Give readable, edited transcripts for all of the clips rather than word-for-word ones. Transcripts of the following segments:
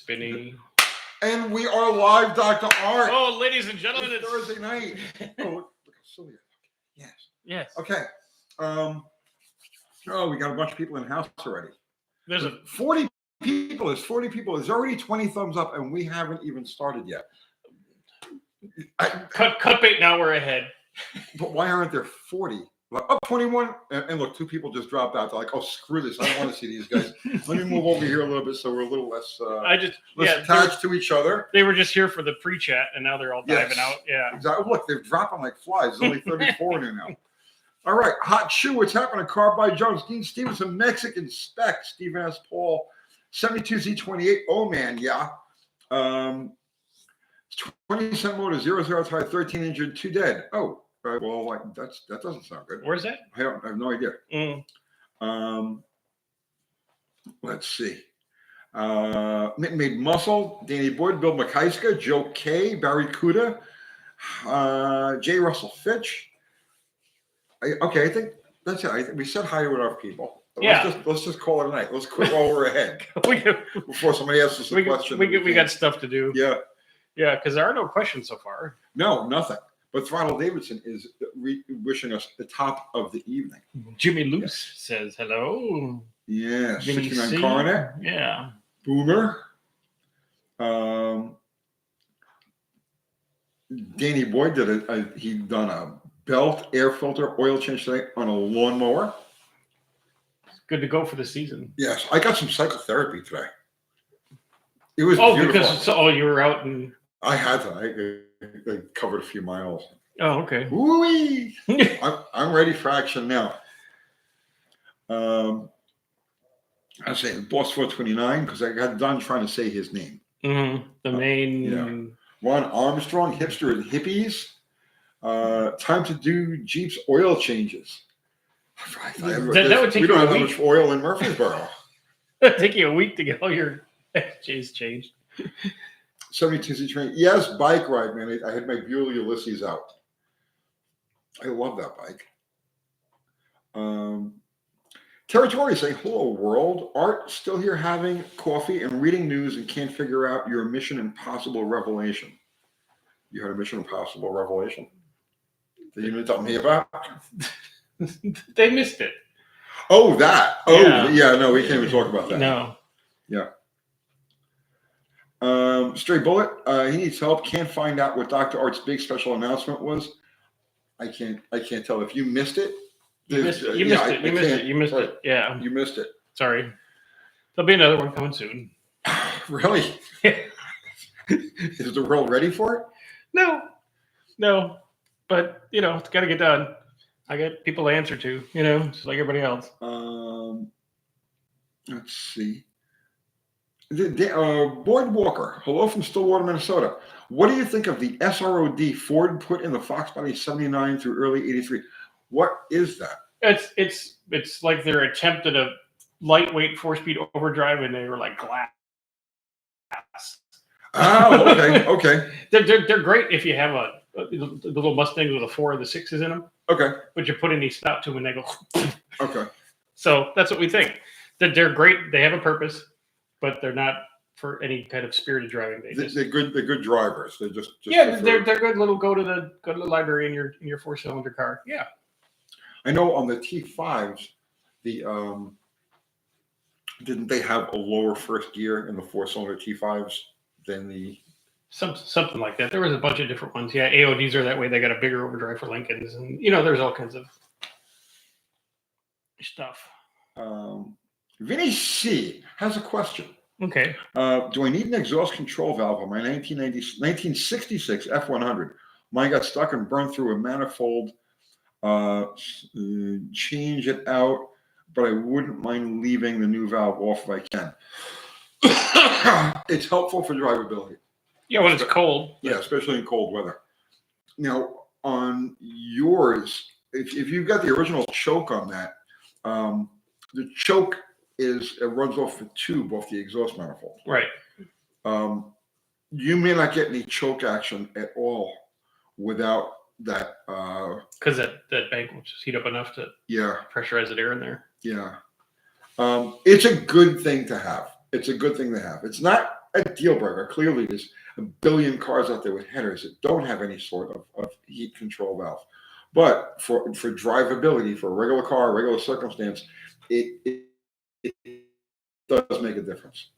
Spinny. And we are live, Dr. Art. Oh, ladies and gentlemen, It's Thursday night. Oh, look how silly. Yes. Yes. Okay. We got a bunch of people in the house already. There's 40 people. There's 40 people. There's already 20 thumbs up, and we haven't even started yet. cut bait. Now we're ahead. But why aren't there 40? Like, oh, 21. And look, 2 people just dropped out. They're like, oh, screw this. I don't want to see these guys. Let me move over here a little bit so we're a little less attached to each other. They were just here for the pre-chat, and now they're all diving out. Yeah. Exactly. Look, they're dropping like flies. There's only 34 in here now. All right. Hot shoe. What's happening? Car by Jones. Dean Stevenson, Mexican spec. Stephen S. Paul, 72Z28. Oh, man. Yeah. 20% motor, 0 tire, 13 injured, 2 dead. Oh. Well, that doesn't sound good. Where's that? I have no idea. Let's see. Made Muscle, Danny Boyd, Bill McKeiska, Joe K, Barry Kuda, J. Russell Fitch. I think that's it. I think we said hi to our people. Let's just call it a night. Let's quit while we're ahead. Before somebody asks us a question. We got stuff to do. Yeah. Yeah, because there are no questions so far. No, nothing. But Throttle Davidson is wishing us the top of the evening. Jimmy Luce says hello. Yeah, 69 Coronet. Yeah. Boomer. Danny Boyd he'd done a belt, air filter, oil change today on a lawnmower. Good to go for the season. Yes, I got some psychotherapy today. It was beautiful. Because you were out and I had to. I covered a few miles. Oh, okay. Woo-wee! I'm ready for action now. I say Boss 429 because I got done trying to say his name. Mm-hmm. The main. Ron Armstrong, Hipster and Hippies. Time to do Jeep's oil changes. We don't have that much oil in Murfreesboro. It'll take you a week to get all your SJs changed. 72Z train. Yes, bike ride, man. I had my Buell Ulysses out. I love that bike. Territory saying, hello, world. Art still here having coffee and reading news and can't figure out your Mission Impossible revelation. You had a Mission Impossible revelation? That you didn't tell me about? They missed it. Oh, that. Oh, yeah. No, we can't even talk about that. No. Yeah. Stray Bullet, he needs help. Can't find out what Dr. Art's big special announcement was. I can't tell if you missed it. You missed it. Yeah. You missed it. Sorry. There'll be another one coming soon. Really? Is the world ready for it? No. But it's got to get done. I got people to answer to. Just like everybody else. Let's see. Boyd Walker, hello from Stillwater, Minnesota. What do you think of the SROD Ford put in the Fox body 79 through early 83? What is that? It's like their attempt at a lightweight 4-speed overdrive, and they were like glass. Oh, okay. They're great if you have the little Mustangs with the 4 or the 6s in them. Okay. But you put any spout to them and they go. Okay. So that's what we think. That they're great. They have a purpose. But they're not for any kind of spirited driving. They're good drivers. They're just they're good little go to the library in your 4-cylinder car. Yeah. I know on the T5s, didn't they have a lower first gear in the 4-cylinder T5s than the something like that? There was a bunch of different ones. Yeah, AODs are that way. They got a bigger overdrive for Lincolns, and there's all kinds of stuff. Vinny C has a question. Okay. Do I need an exhaust control valve on my 1966 F100? Mine got stuck and burned through a manifold. Change it out, but I wouldn't mind leaving the new valve off if I can. It's helpful for drivability. Yeah, when it's cold. Yeah, especially in cold weather. Now, on yours, if you've got the original choke on that, the choke it runs off the tube off the exhaust manifold. Right. You may not get any choke action at all without that. Because that bank will just heat up enough to pressurize the air in there. Yeah. It's a good thing to have. It's not a deal breaker. Clearly, there's a billion cars out there with headers that don't have any sort of heat control valve. But for drivability, for a regular car, regular circumstance, it does make a difference.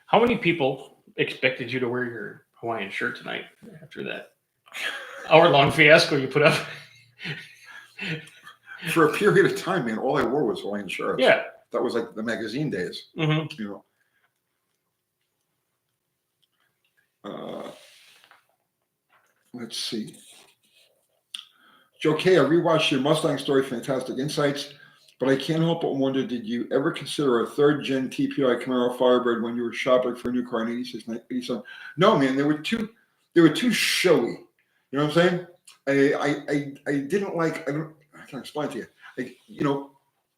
How many people expected you to wear your Hawaiian shirt tonight after that hour-long fiasco you put up? For a period of time, man, all I wore was Hawaiian shirts. Yeah. That was like the magazine days. Mm-hmm. You know. Let's see. Joe K, I rewatched your Mustang story, fantastic insights, but I can't help but wonder, did you ever consider a third-gen TPI Camaro Firebird when you were shopping for a new car in 86, 87? No, man, they were too showy. You know what I'm saying? I didn't like, I can explain to you. Like, you know,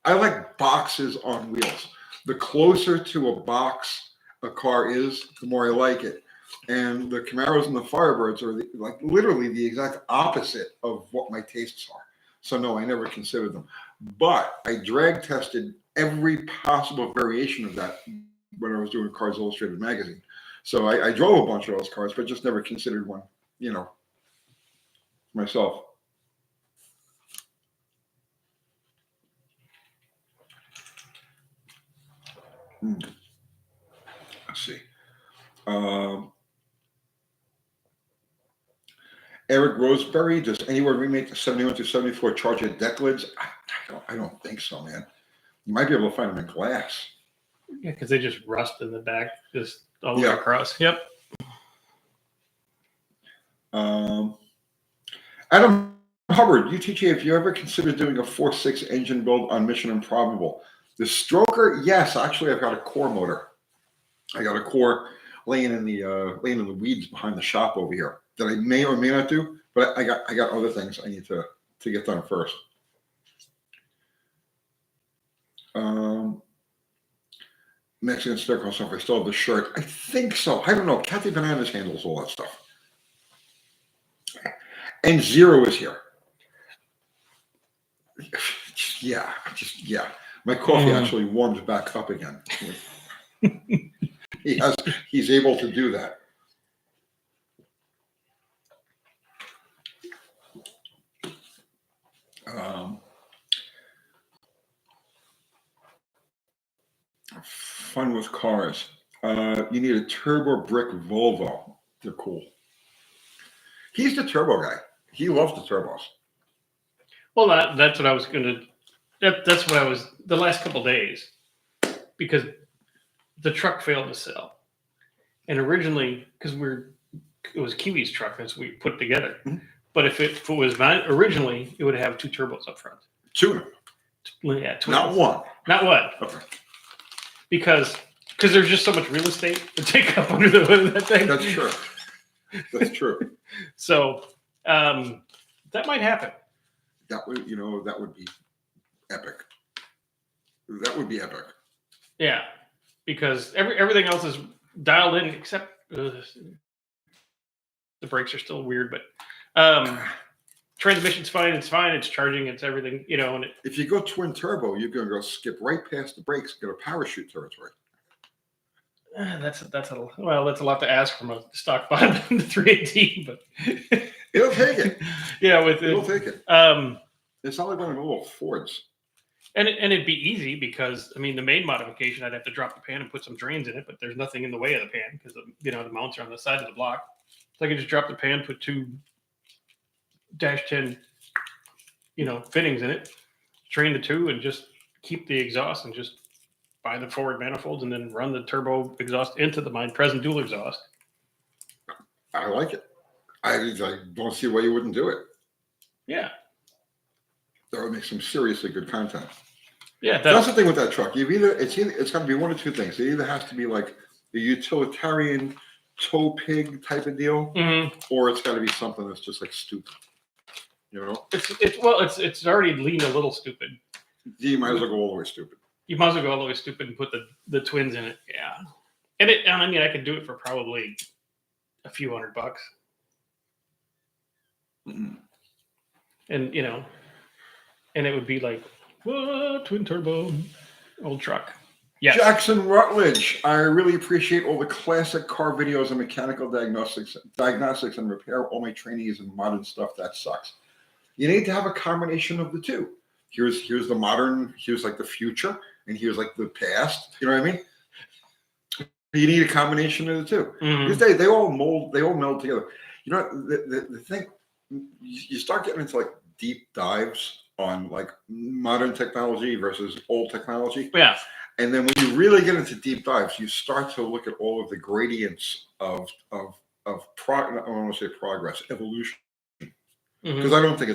I like boxes on wheels. The closer to a box a car is, the more I like it. And the Camaros and the Firebirds are like literally the exact opposite of what my tastes are. So no, I never considered them. But I drag tested every possible variation of that when I was doing Cars Illustrated magazine. So I drove a bunch of those cars, but just never considered one, you know, myself. Let's see. Eric Roseberry, does anyone remake the 71 to 74 Charger deck lids? I don't think so, man. You might be able to find them in glass. Yeah, because they just rust in the back, just all the way across. Yep. Adam Hubbard, UTJ, if you ever considered doing a 4.6 engine build on Mission Improbable, the Stroker, yes, actually, I've got a core motor. I got a core laying in the weeds behind the shop over here that I may or may not do, but I got other things I need to get done first. Mexican sticker stuff. I still have the shirt. I think so. I don't know. Kathy Bananas handles all that stuff. And Zero is here. Yeah. My coffee actually warms back up again. He's able to do that. Fun with cars. You need a turbo brick Volvo. They're cool. He's the turbo guy. He loves the turbos. Well, that's what I was going to. That's what I was the last couple of days, because the truck failed to sell, and originally because it was Kiwi's truck as we put together. Mm-hmm. But if it was mine originally, it would have two turbos up front. Two. Yeah, twins. Not one. Not one. Okay. Because there's just so much real estate to take up under the hood of that thing. That's true. That's true. So that might happen. That would be epic. That would be epic. Yeah, because everything else is dialed in except the brakes are still weird, but transmission's fine. It's fine. It's charging. It's everything. You know. And if you go twin turbo, you're going to go skip right past the brakes, get a parachute territory. That's a lot to ask from a stock 318, but it'll take it. Yeah, it'll take it. It's not like one of the little Fords. And it'd be easy because the main modification, I'd have to drop the pan and put some drains in it, but there's nothing in the way of the pan because the mounts are on the side of the block. So I could just drop the pan, put two -10, fittings in it, drain the two, and just keep the exhaust and just buy the forward manifolds and then run the turbo exhaust into the present dual exhaust. I like it. I don't see why you wouldn't do it. Yeah. That would make some seriously good content. Yeah. That's the thing with that truck. It's got to be one of two things. It either has to be like the utilitarian tow pig type of deal, or it's got to be something that's just like stupid. It's already leaned a little stupid. You might as well go all the way stupid. You might as well go all the way stupid and put the twins in it. Yeah. And I could do it for probably a few $100. Mm-hmm. And, and it would be like, what? Twin turbo, old truck. Yes. Jackson Rutledge, I really appreciate all the classic car videos and mechanical diagnostics and repair. All my training is in modern stuff. That sucks. You need to have a combination of the two. Here's the modern, here's like the future, and here's like the past. You know what I mean? You need a combination of the two. Because they all meld together. You know, the thing, you start getting into like deep dives on like modern technology versus old technology. Yeah. And then when you really get into deep dives, you start to look at all of the gradients of I don't want to say progress, evolution. Because I don't think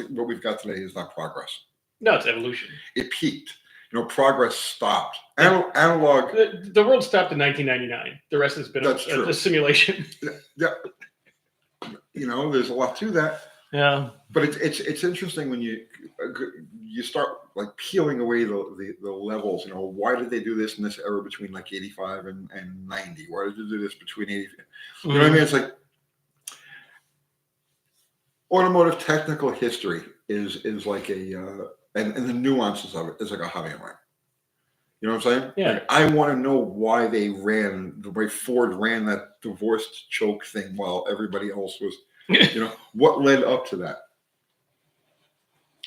what we've got today is not progress. No, it's evolution. It peaked. You know, progress stopped. Analog. The world stopped in 1999. The rest has been a simulation. Yeah. You know, there's a lot to that. Yeah. But it's interesting when you start like peeling away the levels. You know, why did they do this in this era between like 85 and 90? Why did they do this between 80? You know what I mean? It's like automotive technical history is like and the nuances of it is like a hobby of mine. You know what I'm saying? Yeah. Like, I want to know why the way Ford ran that divorced choke thing while everybody else was, you know, what led up to that?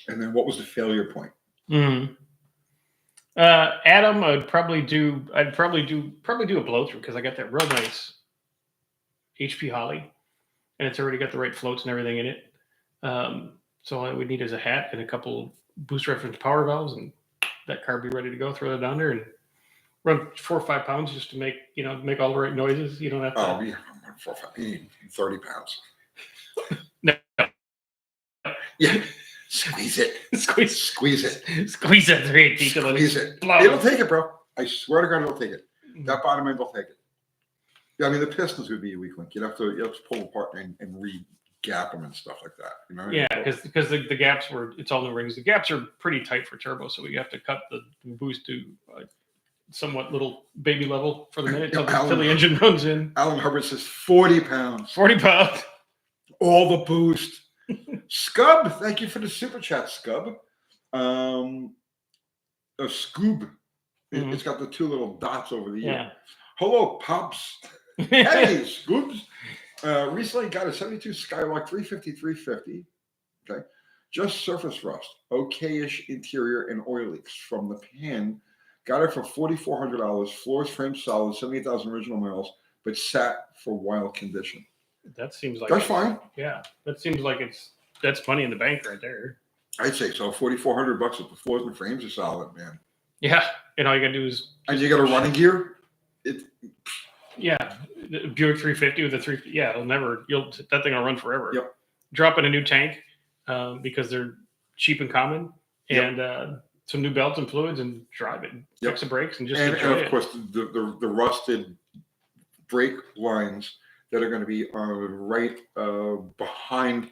And then what was the failure point? Adam, I'd probably do a blow through because I got that real nice HP Holly, and it's already got the right floats and everything in it. So all I would need is a hat and a couple boost reference power valves, and that car be ready to go. Throw that down there and run 4 or 5 pounds just to make all the right noises. You don't have to. Oh, yeah, 4 or 5. You need 30 pounds. No. Yeah. Squeeze it. Squeeze it. Squeeze that 3 feet. Squeeze it. It'll take it, bro. I swear to God, it'll take it. That bottom end will take it. Yeah, I mean, the pistons would be a weak link. You'd have to pull apart and re-gap them and stuff like that. You know? Yeah, because the gaps it's all new rings. The gaps are pretty tight for turbo, so we have to cut the boost to somewhat little baby level for the minute until the engine runs in. Alan Hubbard says 40 pounds. 40 pounds. All the boost. Scub, thank you for the super chat, Scub. A Scoob. It's got the 2 little dots over the ear. Yeah. Hello, Pops. Hey, Scoobs. Recently got a 72 Skylark 350. Okay. Just surface rust. Okay-ish interior and oil leaks from the pan. Got it for $4,400. Floors, frame solid, 78,000 original miles, but sat for wild condition. That seems like that's fine. Yeah, that seems like that's money in the bank right there. I'd say so. $4,400 if the floors and frames are solid, man. Yeah, and all you gotta do is you got a running gear. Yeah, the Buick 350 with the 3. Yeah, that thing will run forever. Yep. Drop in a new tank because they're cheap and common, and some new belts and fluids, and drive it. Fix the brakes and just enjoy it. Of course the rusted brake lines that are going to be right behind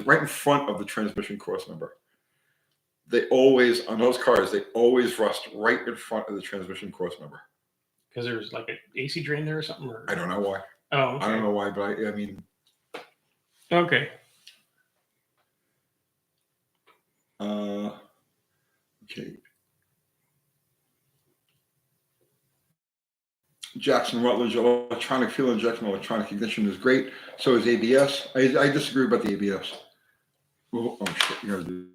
right in front of the transmission cross member. They always, on those cars, rust right in front of the transmission cross member. Because there's like an AC drain there or something? Or? I don't know why. Oh, okay. I don't know why, but I mean. Okay. Okay. Jackson Rutledge, electronic fuel injection, electronic ignition is great. So is ABS. I disagree about the ABS. Oh shit! You gotta do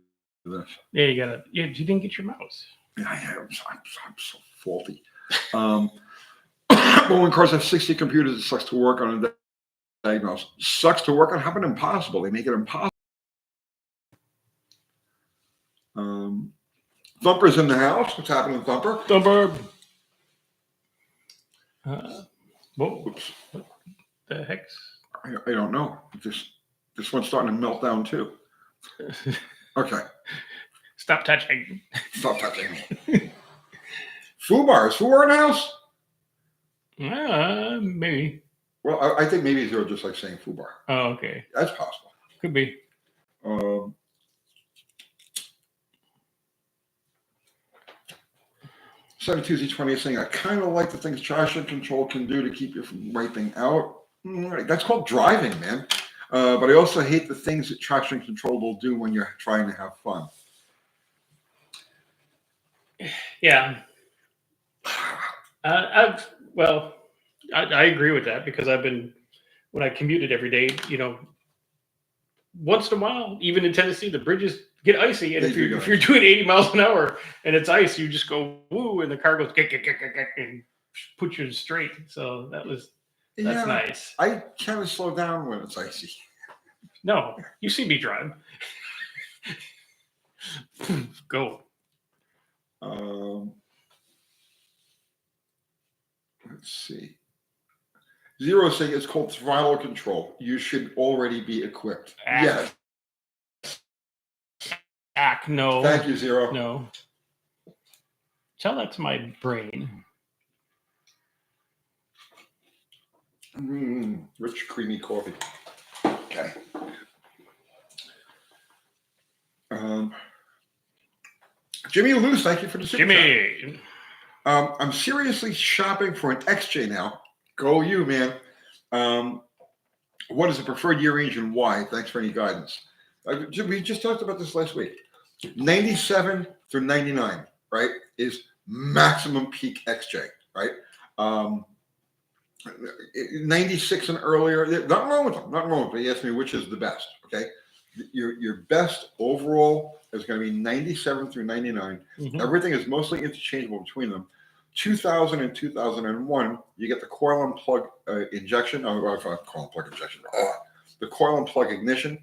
this. Yeah, you gotta. Yeah, you didn't get your mouse. Yeah, I'm so faulty. But when cars have 60 computers, it sucks to work on and diagnose. Sucks to work on. How about impossible? They make it impossible. Thumper's in the house. What's happening, Thumper? Thumper. Whoa. Oops. What the heck's? I don't know. This one's starting to melt down too. Okay. Stop touching. Stop touching me. Fubar. Is Fubar in the house? Maybe. Well, I think maybe you're just like saying Fubar. Oh, okay. That's possible. Could be. 72Z20 is saying, I kind of like the things traction control can do to keep you from wiping out. That's called driving, man. But I also hate the things that traction control will do when you're trying to have fun. Yeah. Well, I agree with that because when I commuted every day, once in a while, even in Tennessee, the bridges get icy, and They if do you're get if you're icy. doing 80 miles an hour and it's ice, you just go woo, and the car goes and put you straight. So that's Yeah, nice. I kind of slow down when it's icy. No, you see me drive. Go. Um, let's see. Zero saying it's called throttle control. You should already be equipped. Yes. No. Thank you, Zero. No. Tell that to my brain. Rich, creamy coffee. Okay. Jimmy Luce, thank you for the super chat. Jimmy. I'm seriously shopping for an XJ now. Go you, man. What is the preferred year range and why? Thanks for any guidance. We just talked about this last week. 97 through 99, right, is maximum peak XJ, right? 96 and earlier, nothing wrong with them. Nothing wrong with them. You asked me which is the best, okay? Your best overall is going to be 97 through 99. Mhm. Everything is mostly interchangeable between them. 2000 and 2001, you get the coil and plug injection. Coil and plug injection. The coil and plug ignition,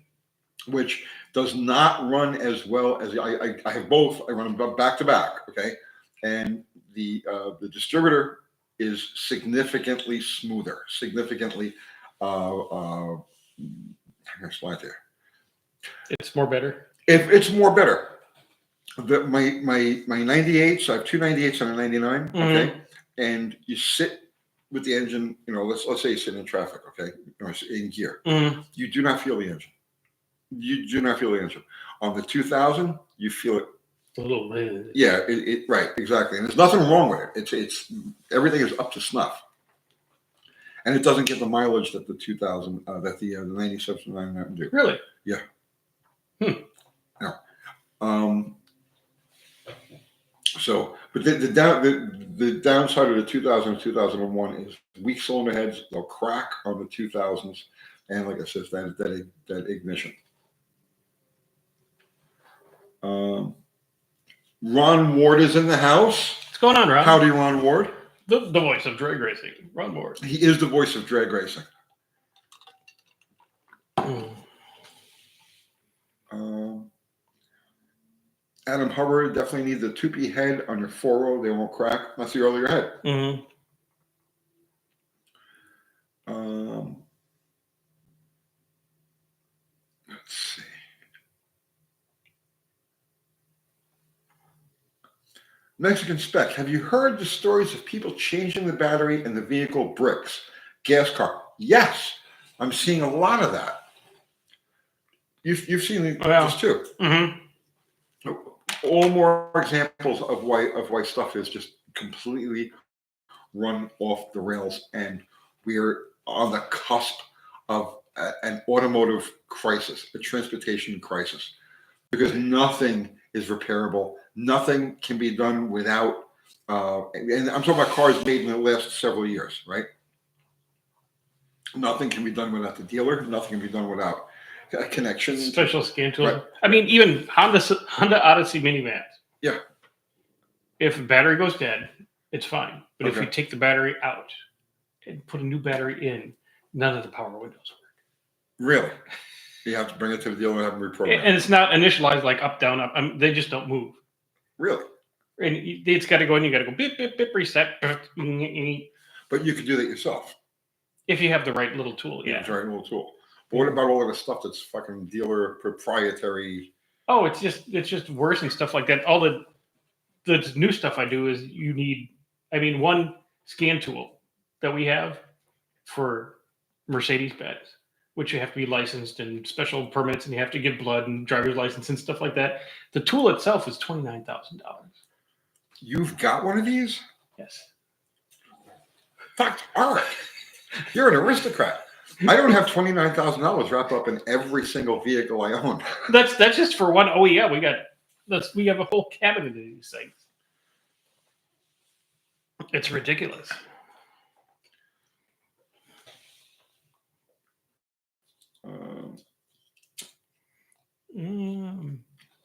which does not run as well as I have both. I run them back to back. Okay, and the distributor is significantly smoother. Significantly. Next slide there. It's more better. If it's more better. My 98s, I have two 98s and a 99. Mm-hmm. Okay, and you sit with the engine. Let's say you sit in traffic. Okay, in gear. Mm-hmm. You do not feel the engine. You do not feel the engine. On the 2000, you feel it. A little bit. Yeah, right, exactly. And there's nothing wrong with it. It's everything is up to snuff, and it doesn't get the mileage that the 2000, that the 97 to 99 do. Really? Yeah. Hmm. No. So, but the downside of the 2000 and 2001 is weak cylinder heads. They'll crack on the 2000s, and like I said, that ignition. Ron Ward is in the house. What's going on, Ron? Howdy, Ron Ward. The voice of drag racing, Ron Ward. He is the voice of drag racing. Adam Hubbard, definitely need the 2P head on your 4.0. They won't crack. That's the earlier head. Mm-hmm. Let's see. Mexican Spec, have you heard the stories of people changing the battery in the vehicle bricks? Gas car. Yes, I'm seeing a lot of that. You've seen this too. Mm-hmm. All more examples of why stuff is just completely run off the rails, and we're on the cusp of an automotive crisis, a transportation crisis, because nothing is repairable. Nothing can be done without, and I'm talking about cars made in the last several years, right? Nothing can be done without the dealer. Nothing can be done without a connection. Special scan tool. Right. I mean, even Honda Odyssey minivans. Yeah. If the battery goes dead, it's fine. But if Okay. you take the battery out and put a new battery in, none of the power windows work. Really? You have to bring it to the dealer and have them reprogram. And it's not initialized like up, down, up. They just don't move. Really? And it's got to go, and you got to go beep, beep, beep, reset. But you can do that yourself. If you have the right little tool, yeah. It's the right little tool. But what about all of the stuff that's fucking dealer proprietary? Oh, it's just worse and stuff like that. All the new stuff I do is you need, one scan tool that we have for Mercedes Benz, which you have to be licensed and special permits, and you have to give blood and driver's license and stuff like that. The tool itself is $29,000. You've got one of these? Yes. Fuck, Art. You're an aristocrat. I don't have $29,000 wrapped up in every single vehicle I own. That's just for one OEM. We have a whole cabinet of these things. It's ridiculous.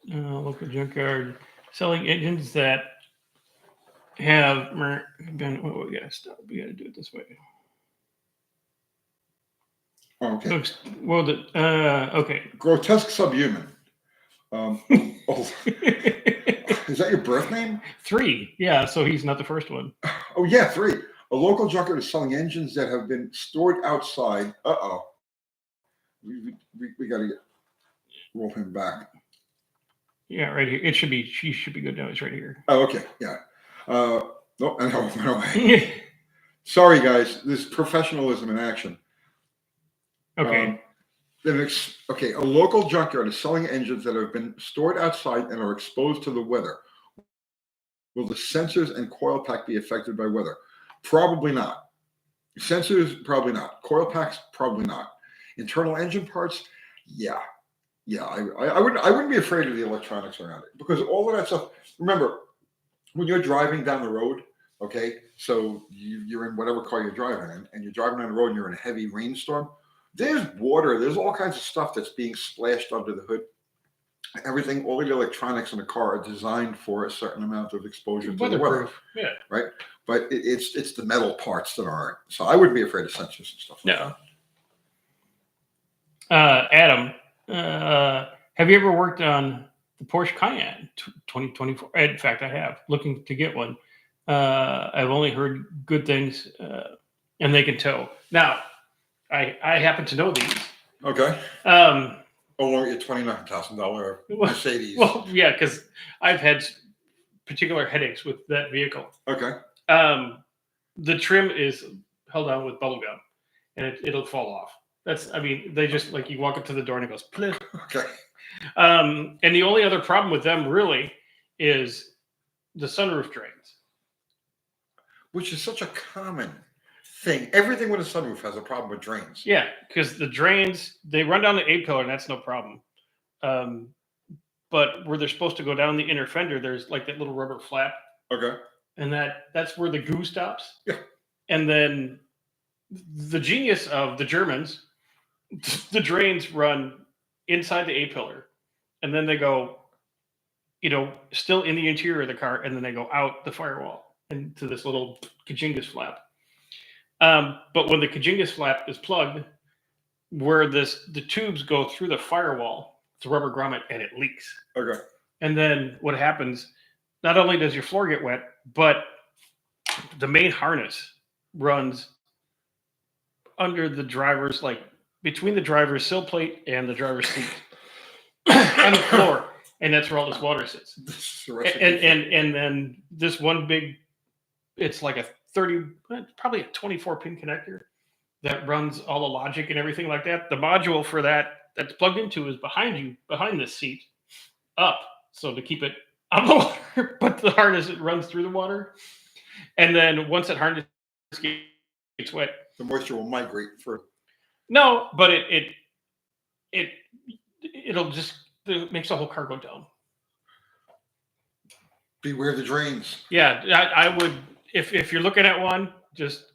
Local junkyard selling engines that have been. Well, we gotta stop. We gotta do it this way. Okay. Well, okay. Grotesque subhuman. Oh, is that your birth name? 3. Yeah, so he's not the first one. Oh yeah, 3. A local junkyard is selling engines that have been stored outside. We got to roll him back. Yeah, right here. It should be. She should be good now. It's right here. Oh, okay. Yeah. No, went away. Sorry, guys. This is professionalism in action. Okay. A local junkyard is selling engines that have been stored outside and are exposed to the weather. Will the sensors and coil pack be affected by weather? Probably not. Sensors, probably not. Coil packs, probably not. Internal engine parts, yeah. I wouldn't be afraid of the electronics around it, because all of that stuff. Remember, when you're driving down the road, okay, so you're in whatever car you're driving in, and you're driving down the road and you're in a heavy rainstorm. There's water. There's all kinds of stuff that's being splashed under the hood. Everything, all the electronics in the car are designed for a certain amount of exposure to the weather. Yeah. Right. But it's the metal parts that aren't. So I wouldn't be afraid of sensors and stuff like that. Adam, have you ever worked on the Porsche Cayenne 2024? In fact, I have. Looking to get one. I've only heard good things, and they can tow. Now, I happen to know these. Okay. Along your $29,000 Mercedes. Well, yeah, because I've had particular headaches with that vehicle. Okay. The trim is held on with bubble gum, and it'll fall off. They just, like, you walk up to the door and it goes, plip. Okay. And the only other problem with them really is the sunroof drains. Which is such a common thing. Everything with a sunroof has a problem with drains. Yeah, because the drains, they run down the A-pillar, and that's no problem. But where they're supposed to go down the inner fender, there's like that little rubber flap. Okay. And that's where the goo stops. Yeah. And then the genius of the Germans, the drains run inside the A-pillar, and then they go, still in the interior of the car, and then they go out the firewall into this little Kajingas flap. But when the Kajingas flap is plugged, where the tubes go through the firewall, it's a rubber grommet, and it leaks. Okay. And then what happens, not only does your floor get wet, but the main harness runs under the driver's, like between the driver's sill plate and the driver's seat on the floor. And that's where all this water sits. And then this one big, it's like probably a 24 pin connector that runs all the logic and everything like that. The module for that's plugged into is behind this seat, up, so to keep it on the water. But the harness, it runs through the water, and then once that harness gets wet, the moisture will migrate through. No, but it'll just, it makes the whole car go down. Beware the drains. Yeah, I would. If you're looking at one, just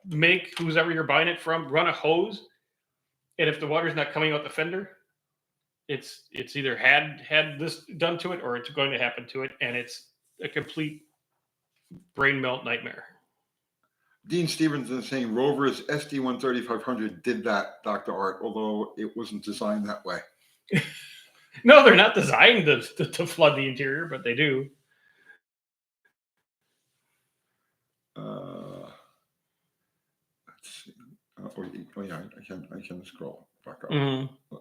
make whoever you're buying it from run a hose, and if the water's not coming out the fender, it's either had this done to it or it's going to happen to it, and it's a complete brain melt nightmare. Dean Stevenson is saying Rover's SD13500 did that, Dr. Art, although it wasn't designed that way. No, they're not designed to flood the interior, but they do. Let's see. I can scroll back up. Mm-hmm.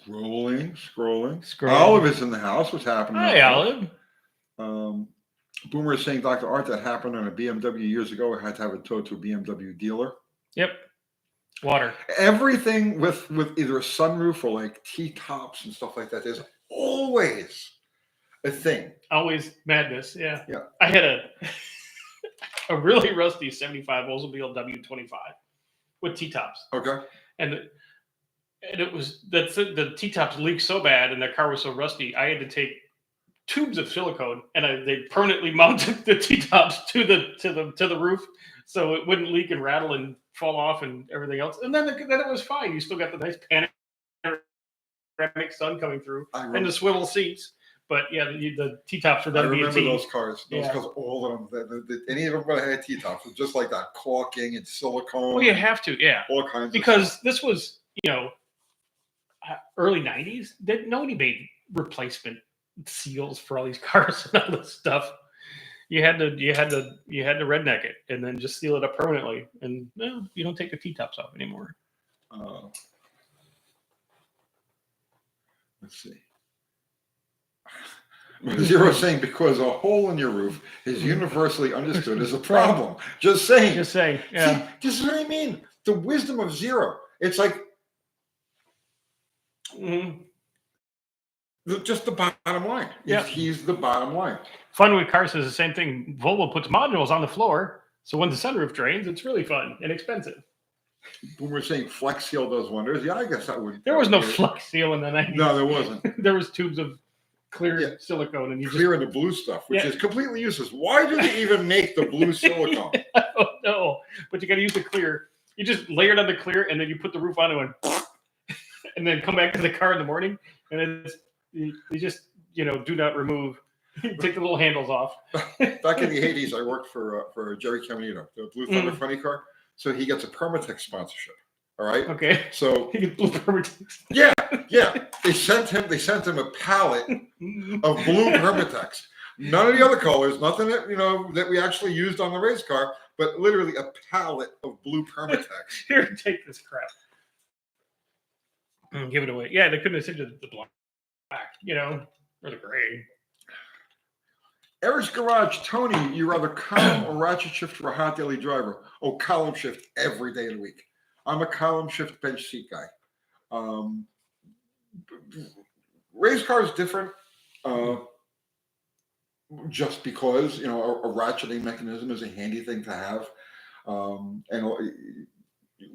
Scrolling. Olive is in the house. What's happening? Hi, Olive. Boomer is saying, Dr. Art, that happened on a BMW years ago. I had to have it towed to a BMW dealer. Yep. Water. Everything with either a sunroof or like T-tops and stuff like that, there's always a thing. Always madness. Yeah. Yeah. I had a really rusty 75 Oldsmobile W25 with T-tops. Okay. And it was the T-tops leaked so bad and the car was so rusty, I had to take tubes of silicone, and they permanently mounted the T-tops to the roof, so it wouldn't leak and rattle and fall off and everything else. And then it was fine. You still got the nice panoramic sun coming through and the swivel seats. But yeah, the T-tops were done. I remember B&T. those cars. Those cars, all of them. Any of them that had T-tops, just like that, caulking and silicone. Well, you have to, yeah, all kinds. Because this was, early '90s. Nobody made replacement seals for all these cars and all this stuff. You had to redneck it and then just seal it up permanently. And no, you don't take the T-tops off anymore. Let's see. Zero saying because a hole in your roof is universally understood as a problem. Just saying. Yeah. See, this is what I mean. The wisdom of Zero. It's like just the bottom line. Yeah. He's the bottom line. Fun with cars is the same thing. Volvo puts modules on the floor, so when the sunroof drains, it's really fun and expensive. When we're saying Flex Seal does wonders, yeah, I guess that would. There was no Flex Seal in the 90s. No, there wasn't. There was tubes of clear silicone, and you clear in the blue stuff, which is completely useless. Why do they even make the blue silicone? I don't know, but you got to use the clear. You just layer it on the clear, and then you put the roof on it, and then come back to the car in the morning, and you just do not remove. Take the little handles off. Back in the 80s, I worked for Jerry Caminito, the Blue Thunder Funny car. So he gets a Permatex sponsorship. All right. Okay. So he gets blue Permatex. Yeah. They sent him a pallet of blue Permatex. None of the other colors, nothing that we actually used on the race car, but literally a pallet of blue Permatex. Here, take this crap. Give it away. Yeah, they couldn't have sent you the black, or the gray. Eric's Garage, Tony, you rather column or ratchet shift for a hot daily driver? Oh, column shift every day of the week. I'm a column shift bench seat guy. Race car is different, just because a ratcheting mechanism is a handy thing to have.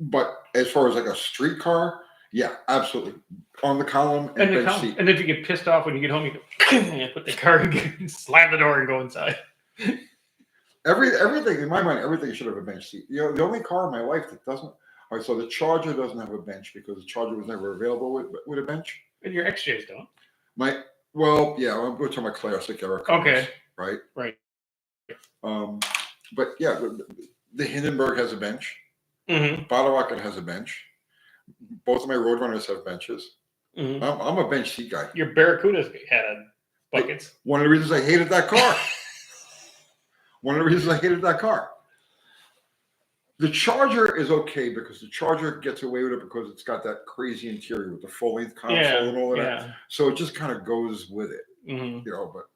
But as far as like a street car, yeah, absolutely. On the column and bench seat. And if you get pissed off when you get home, you go put the car and slam the door and go inside. Everything in my mind, everything should have a bench seat. The only car in my life that doesn't. All right, so the Charger doesn't have a bench because the Charger was never available with a bench. And your XJs don't. I'm going to my classic era cars. Okay. Right. But yeah, the Hindenburg has a bench. Mm-hmm. Bottle Rocket has a bench. Both of my Roadrunners have benches. Mm-hmm. I'm a bench seat guy. Your Barracudas had buckets. One of the reasons I hated that car. The Charger is okay because the Charger gets away with it because it's got that crazy interior with the full-length console and all of that. So it just kind of goes with it, but.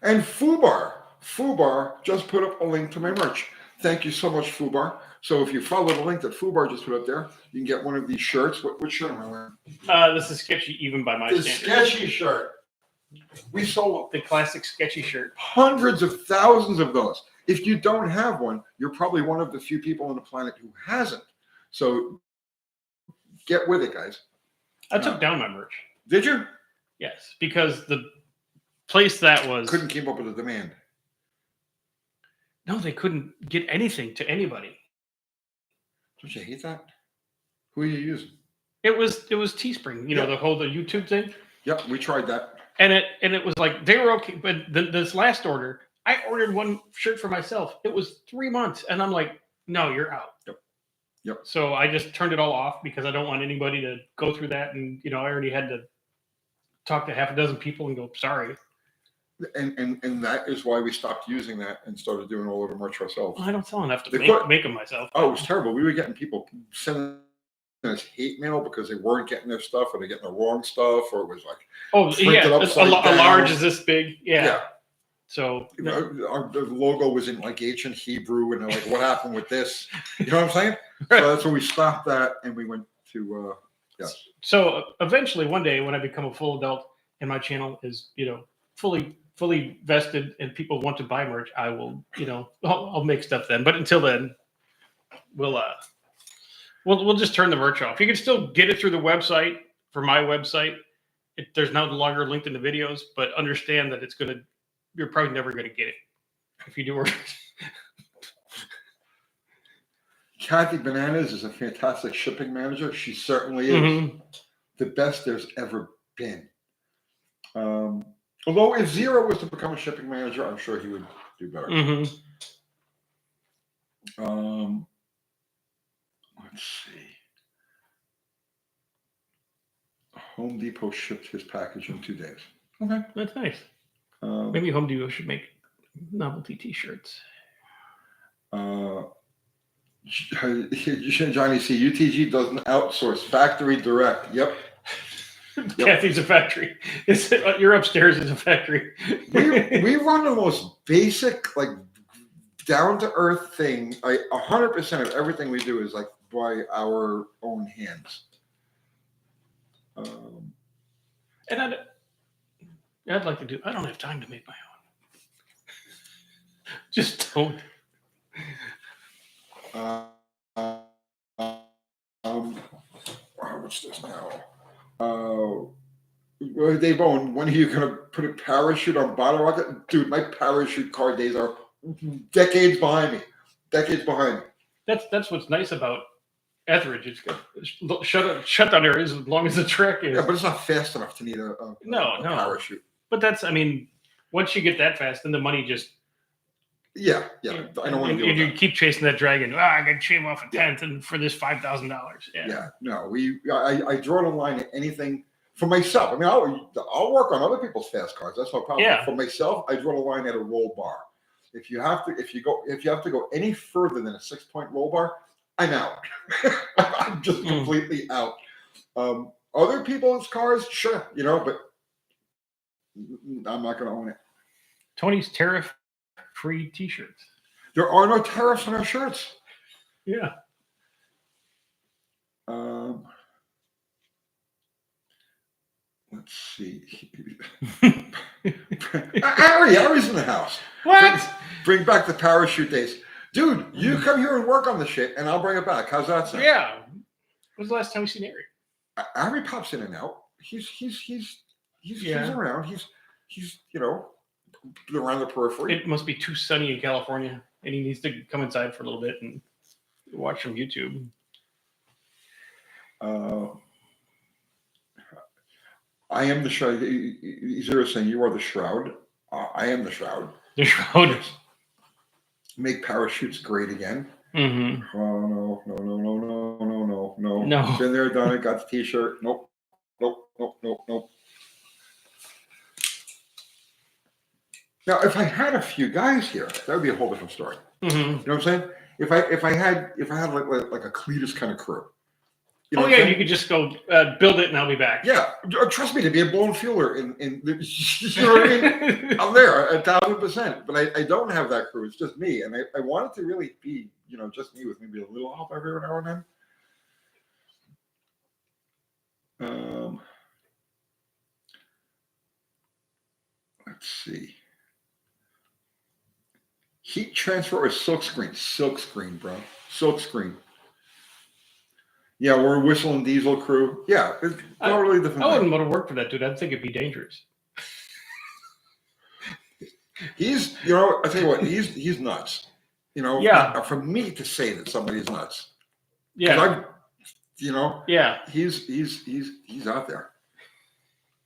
And Fubar just put up a link to my merch. Thank you so much, Fubar. So if you follow the link that Fubar just put up there, you can get one of these shirts. What shirt am I wearing? This is sketchy even by my the standards. Sketchy shirt. We sold the classic sketchy shirt. Hundreds of thousands of those. If you don't have one, you're probably one of the few people on the planet who hasn't. So get with it, guys. I took down my merch. Did you? Yes, because the place that was couldn't keep up with the demand. No, they couldn't get anything to anybody. Don't you hate that? Who are you using? It was Teespring, the YouTube thing. Yep, we tried that. And it was like they were okay, but this last order, I ordered one shirt for myself. It was 3 months, and I'm like, no, you're out. Yep. So I just turned it all off because I don't want anybody to go through that, and I already had to talk to half a dozen people and go, sorry. And that is why we stopped using that and started doing all of the merch ourselves. Well, I don't sell enough to make them myself. Oh, it was terrible. We were getting people sending us hate mail because they weren't getting their stuff, or they're getting the wrong stuff, or it was like a large is this big. Yeah. So the logo was in like ancient Hebrew, and they're like, "What happened with this?" You know what I'm saying? So that's when we stopped that, and we went to So eventually, one day, when I become a full adult and my channel is fully vested and people want to buy merch, I will I'll make stuff then. But until then, we'll We'll just turn the merch off. You can still get it through the website for my website. There's no longer linked in the videos, but understand that you're probably never gonna get it if you do order. Kathy Bananas is a fantastic shipping manager. She certainly is. Mm-hmm. The best there's ever been. Although if Zero was to become a shipping manager, I'm sure he would do better. Mm-hmm. Let's see. Home Depot shipped his package in 2 days. Okay. That's nice. Maybe Home Depot should make novelty T-shirts. Johnny C. UTG doesn't outsource, factory direct. Yep. Kathy's a factory. Your upstairs is a factory. we run the most basic, like down to earth thing. 100% of everything we do is like by our own hands. And I'd like to do. I don't have time to make my own. Just don't. What's this now? Dave Owen, when are you gonna put a parachute on Bottle Rocket? Dude, my parachute car days are decades behind me. That's what's nice about Etheridge. It's got shut down areas as long as the track is. Yeah, but it's not fast enough to need a parachute. But that's, I mean, once you get that fast, then the money just. Yeah. I don't want to. If you keep chasing that dragon, I got to shave off a tenth, and for this $5,000. Yeah. No, I draw the line at anything for myself. I mean, I'll work on other people's fast cars. That's no problem. Yeah. For myself, I draw the line at a roll bar. If you have to go any further than a 6-point roll bar, I'm out. I'm just completely out. Other people's cars, sure, but I'm not going to own it. Tony's tariff-free T-shirts. There are no tariffs on our shirts. Yeah. Let's see. Ari's in the house. What? Bring back the parachute days. Dude, you come here and work on the shit, and I'll bring it back. How's that sound? Yeah. When's the last time we seen Ari? Ari pops in and out. He's around. He's around the periphery. It must be too sunny in California, and he needs to come inside for a little bit and watch some YouTube. I am the shroud. Zero saying you are the shroud. I am the shroud. The shroud. Make parachutes great again. Mm-hmm. Oh no. No. Been there, done it. Got the T-shirt. Nope. Now, if I had a few guys here, that would be a whole different story. Mm-hmm. You know what I'm saying? If I had like a Cletus kind of crew. You could just go build it and I'll be back. Yeah, trust me, to be a blown fueler in you know what I mean? I'm there 1,000%, but I don't have that crew. It's just me, and I want it to really be just me with maybe a little help every now and then. Let's see. Heat transfer or silkscreen? Silkscreen, bro. Silkscreen. Yeah, we're a whistle and diesel crew. Yeah, it's totally different. I wouldn't want to work for that dude. I'd think it'd be dangerous. He's, I tell you what, he's nuts. Yeah. For me to say that somebody's nuts. Yeah. Yeah. He's out there.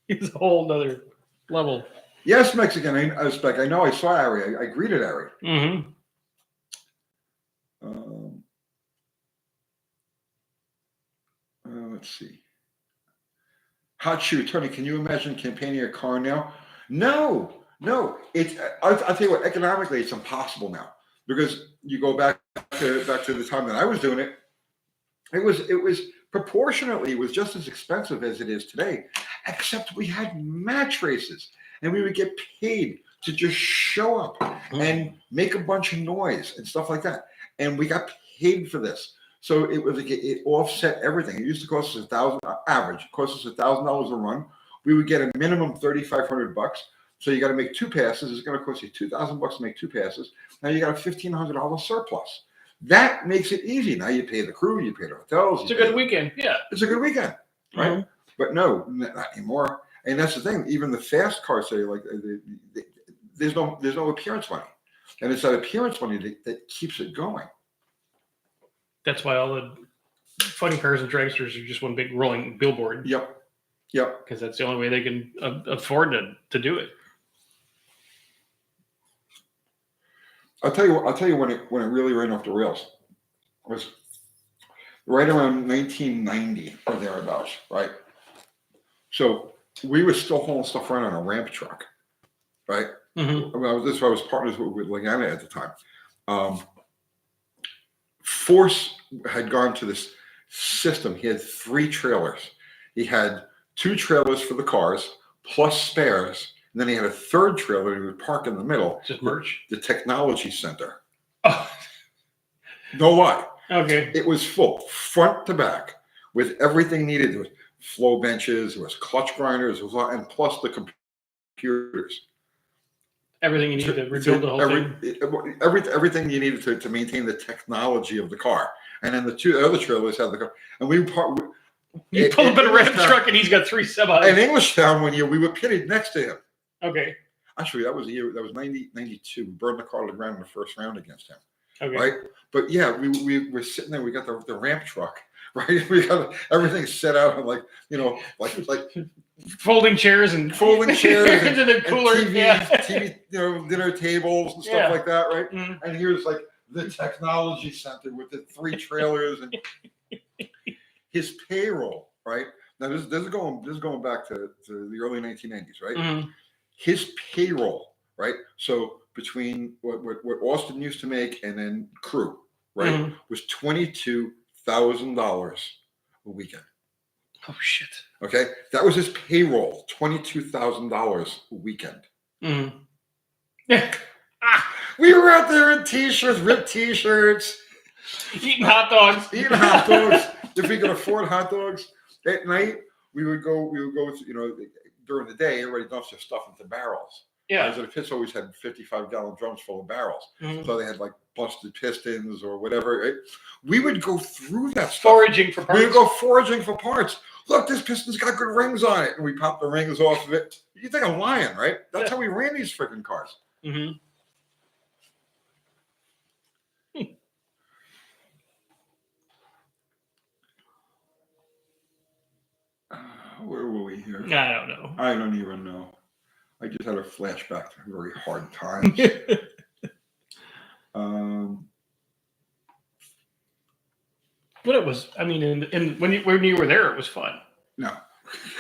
He's a whole other level. Yes, Mexican. I know. I saw Ari. I greeted Ari. Mm-hmm. Let's see. Hot shoe, Tony. Can you imagine campaigning a car now? No. It's. I'll tell you what. Economically, it's impossible now because you go back to the time that I was doing it. It was proportionately just as expensive as it is today, except we had match races. And we would get paid to just show up and make a bunch of noise and stuff like that. And we got paid for this. So it was like it offset everything. It used to cost us average. It cost us $1,000 a run. We would get a minimum $3,500. So you got to make 2 passes. It's going to cost you $2,000 to make 2 passes. Now you got a $1,500 surplus. That makes it easy. Now you pay the crew, you pay the hotels. It's a good weekend. Yeah. It's a good weekend, right? Mhm. But no, not anymore. And that's the thing. Even the fast cars say like there's no appearance money, and it's that appearance money that keeps it going. That's why all the funny cars and dragsters are just one big rolling billboard. Yep. Because that's the only way they can afford to do it. I'll tell you when it really ran off the rails. It was right around 1990 or thereabouts, right? So we were still hauling stuff around on a ramp truck, right? Mm-hmm. I was partners with Leanna at the time. Force had gone to this system. He had 3 trailers. He had 2 trailers for the cars plus spares. And then he had a 3rd trailer he would park in the middle. Just merch. The technology center. Oh. No lie. Okay. It was full, front to back, with everything needed. There was flow benches, there was clutch grinders, and plus the computers. Everything you need to rebuild the whole thing. Everything you needed to maintain the technology of the car. And then the 2 other trailers had the car. And we you pull up in a ramp truck and he's got 3 semis. In Englishtown one year, we were pitted next to him. Okay. Actually, that was the year. That was 92. We burned the car to the ground in the first round against him. Okay. Right. But yeah, we were sitting there. We got the ramp truck. Right. We got everything set out and like folding chairs and into the cooler. TV, dinner tables and stuff like that. Right. Mm-hmm. And here's like the technology center with the 3 trailers and his payroll. Right. Now this is going back to the early 1990s. Right. Mm-hmm. His payroll, right? So between what Austin used to make and then crew, right, mm-hmm. was $22,000 a weekend. Oh shit! Okay, that was his payroll, $22,000 a weekend. Mm-hmm. Yeah. We were out there in t-shirts, ripped t-shirts, eating hot dogs. If we could afford hot dogs at night, we would go. During the day, everybody dumps their stuff into barrels. Yeah. So the pits always had 55-gallon drums full of barrels. Mm-hmm. So they had like busted pistons or whatever. Right? We would go through that stuff. Foraging for parts. We would go foraging for parts. Look, this piston's got good rings on it. And we pop the rings off of it. You think I'm lying, right? That's how we ran these freaking cars. Mm-hmm. Where were we here? I don't know. I don't even know. I just had a flashback to very hard times. But it was. I mean, when you were there, it was fun. No,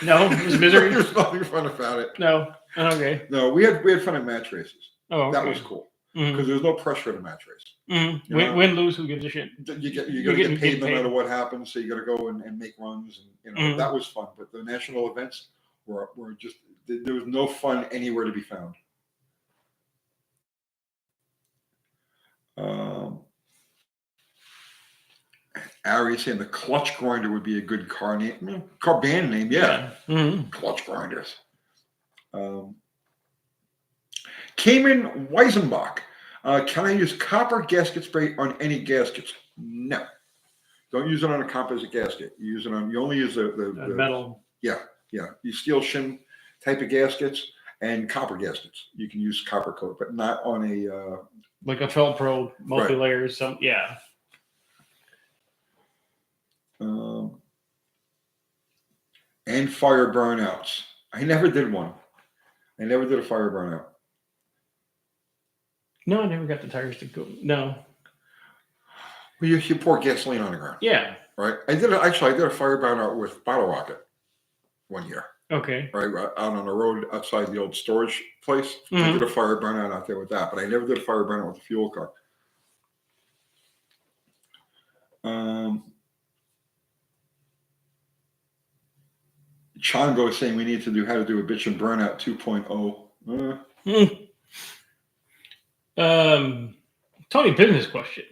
it was misery. There's nothing fun about it. No. Okay. No, we had fun at match races. Oh, okay. That was cool because there's no pressure at a match race. Mm-hmm. Win, lose, who gives a shit? You got to get paid no matter what happens, so you got to go and make runs, and that was fun. But the national events were just there was no fun anywhere to be found. Ari saying the clutch grinder would be a good car name, car band name, yeah. Mm-hmm. Clutch grinders. Cayman Weisenbach. Can I use copper gasket spray on any gaskets? No. Don't use it on a composite gasket. You only use the metal. Yeah. You steel shim type of gaskets and copper gaskets. You can use copper coat, but not on a like a Felpro multi-layers. Right. Yeah. And fire burnouts. I never did one. I never did a fire burnout. No, I never got the tires to go. No. Well, you pour gasoline on the ground. Yeah. Right. I did a fire burnout with bottle rocket one year. Okay. Right out on the road outside the old storage place. Mm-hmm. I did a fire burnout out there with that, but I never did a fire burnout with a fuel car. Chongo is saying we need to do how to do a bitch and burnout 2.0. Tony, business question.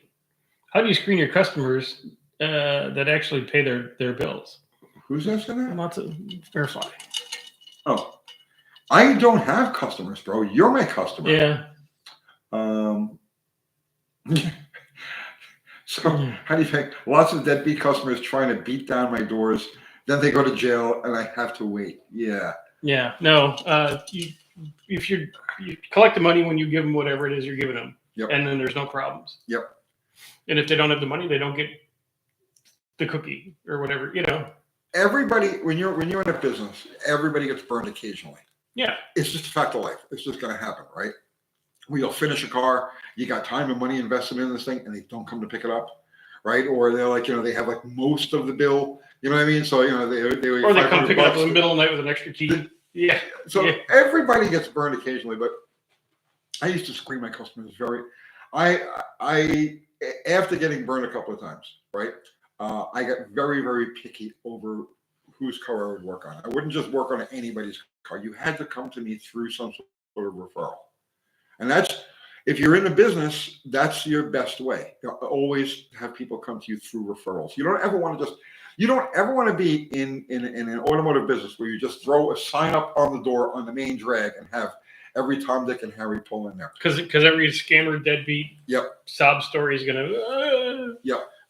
How do you screen your customers that actually pay their bills? Who's asking that? I'm about to verify. Oh, I don't have customers, bro. You're my customer. Yeah. So how do you think? Lots of deadbeat customers trying to beat down my doors. Then they go to jail, and I have to wait. Yeah. Yeah. No. If you collect the money when you give them whatever it is you're giving them, Yep. and then there's no problems. Yep. And if they don't have the money, they don't get the cookie or whatever. Everybody, when you're in a business, everybody gets burned occasionally. Yeah. It's just a fact of life. It's just going to happen, right? We'll finish a car. You got time and money invested in this thing, and they don't come to pick it up, right? Or they're like, they have like most of the bill. You know what I mean? So they Or they come pick it up in the middle of the night with an extra key. Yeah. So everybody gets burned occasionally, but I used to screen my customers I after getting burned a couple of times, right? I got very, very picky over whose car I would work on. I wouldn't just work on anybody's car. You had to come to me through some sort of referral. And that's, if you're in the business, that's your best way. You always have people come to you through referrals. You don't ever want to be in an automotive business where you just throw a sign up on the door on the main drag and have every Tom, Dick, and Harry pull in there. Because every scammer deadbeat sob story is gonna.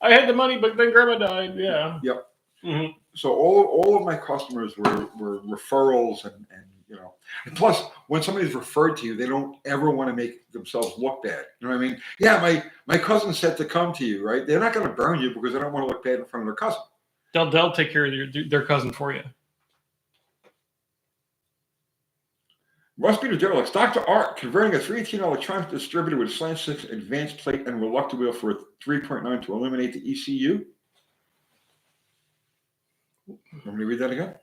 I had the money, but then Grandma died. Yeah. Yep. Mm-hmm. So all of my customers were referrals, and and plus when somebody's referred to you, they don't ever want to make themselves look bad. You know what I mean? Yeah, my cousin said to come to you, right? They're not going to burn you because they don't want to look bad in front of their cousin. They'll take care of their cousin for you. Must be the Derelict. Dr. Art, converting a 318 electronic distributor with a slant 6 advanced plate and reluctor wheel for a 3.9 to eliminate the ECU. Want me to read that again?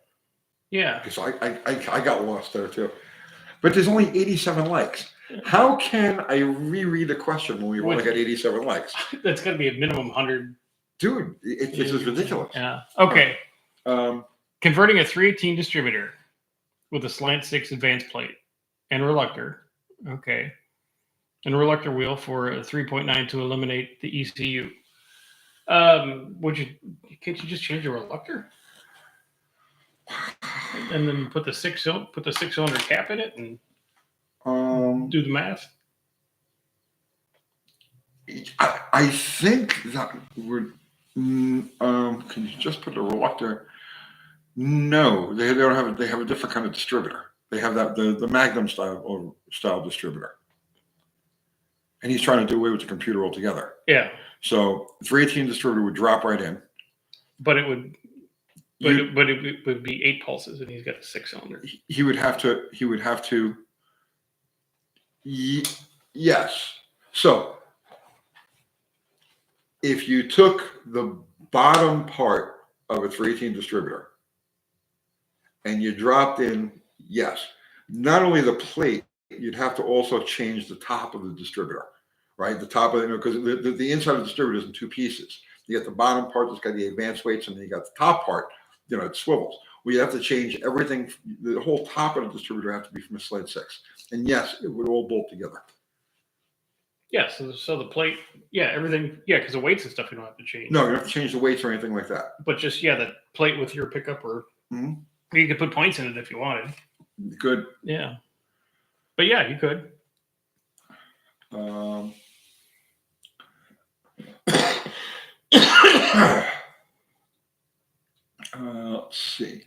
Yeah. Because I got lost there too. But there's only 87 likes. How can I reread the question when we've only got 87 likes? That's going to be a minimum 100. Dude, it's just ridiculous. Yeah. Okay. Converting a 318 distributor with a slant 6 advanced plate and reluctor. Okay. And reluctor wheel for a 3.9 to eliminate the ECU. Can't you just change the reluctor? And then put the six cylinder cap in it and do the math. I think that would. Can you just put the reluctor? No, they don't have. They have a different kind of distributor. They have the Magnum style distributor, and he's trying to do away with the computer altogether. Yeah. So 318 distributor would drop right in. But it would. But it would be 8 pulses, and he's got a 6 cylinder. He would have to. Yes. So if you took the bottom part of a 318 distributor and you dropped in, yes, not only the plate, you'd have to also change the top of the distributor, right? The top of it, because the inside of the distributor is in 2 pieces. You got the bottom part that's got the advanced weights, and then you got the top part. It swivels. We have to change everything. The whole top of the distributor have to be from a sled 6. And yes, it would all bolt together. Yeah, so the plate, everything, because the weights and stuff you don't have to change. No, you don't have to change the weights or anything like that. But just, the plate with your pickup, or you could put points in it if you wanted. Good. Yeah. But yeah, you could. Let's see.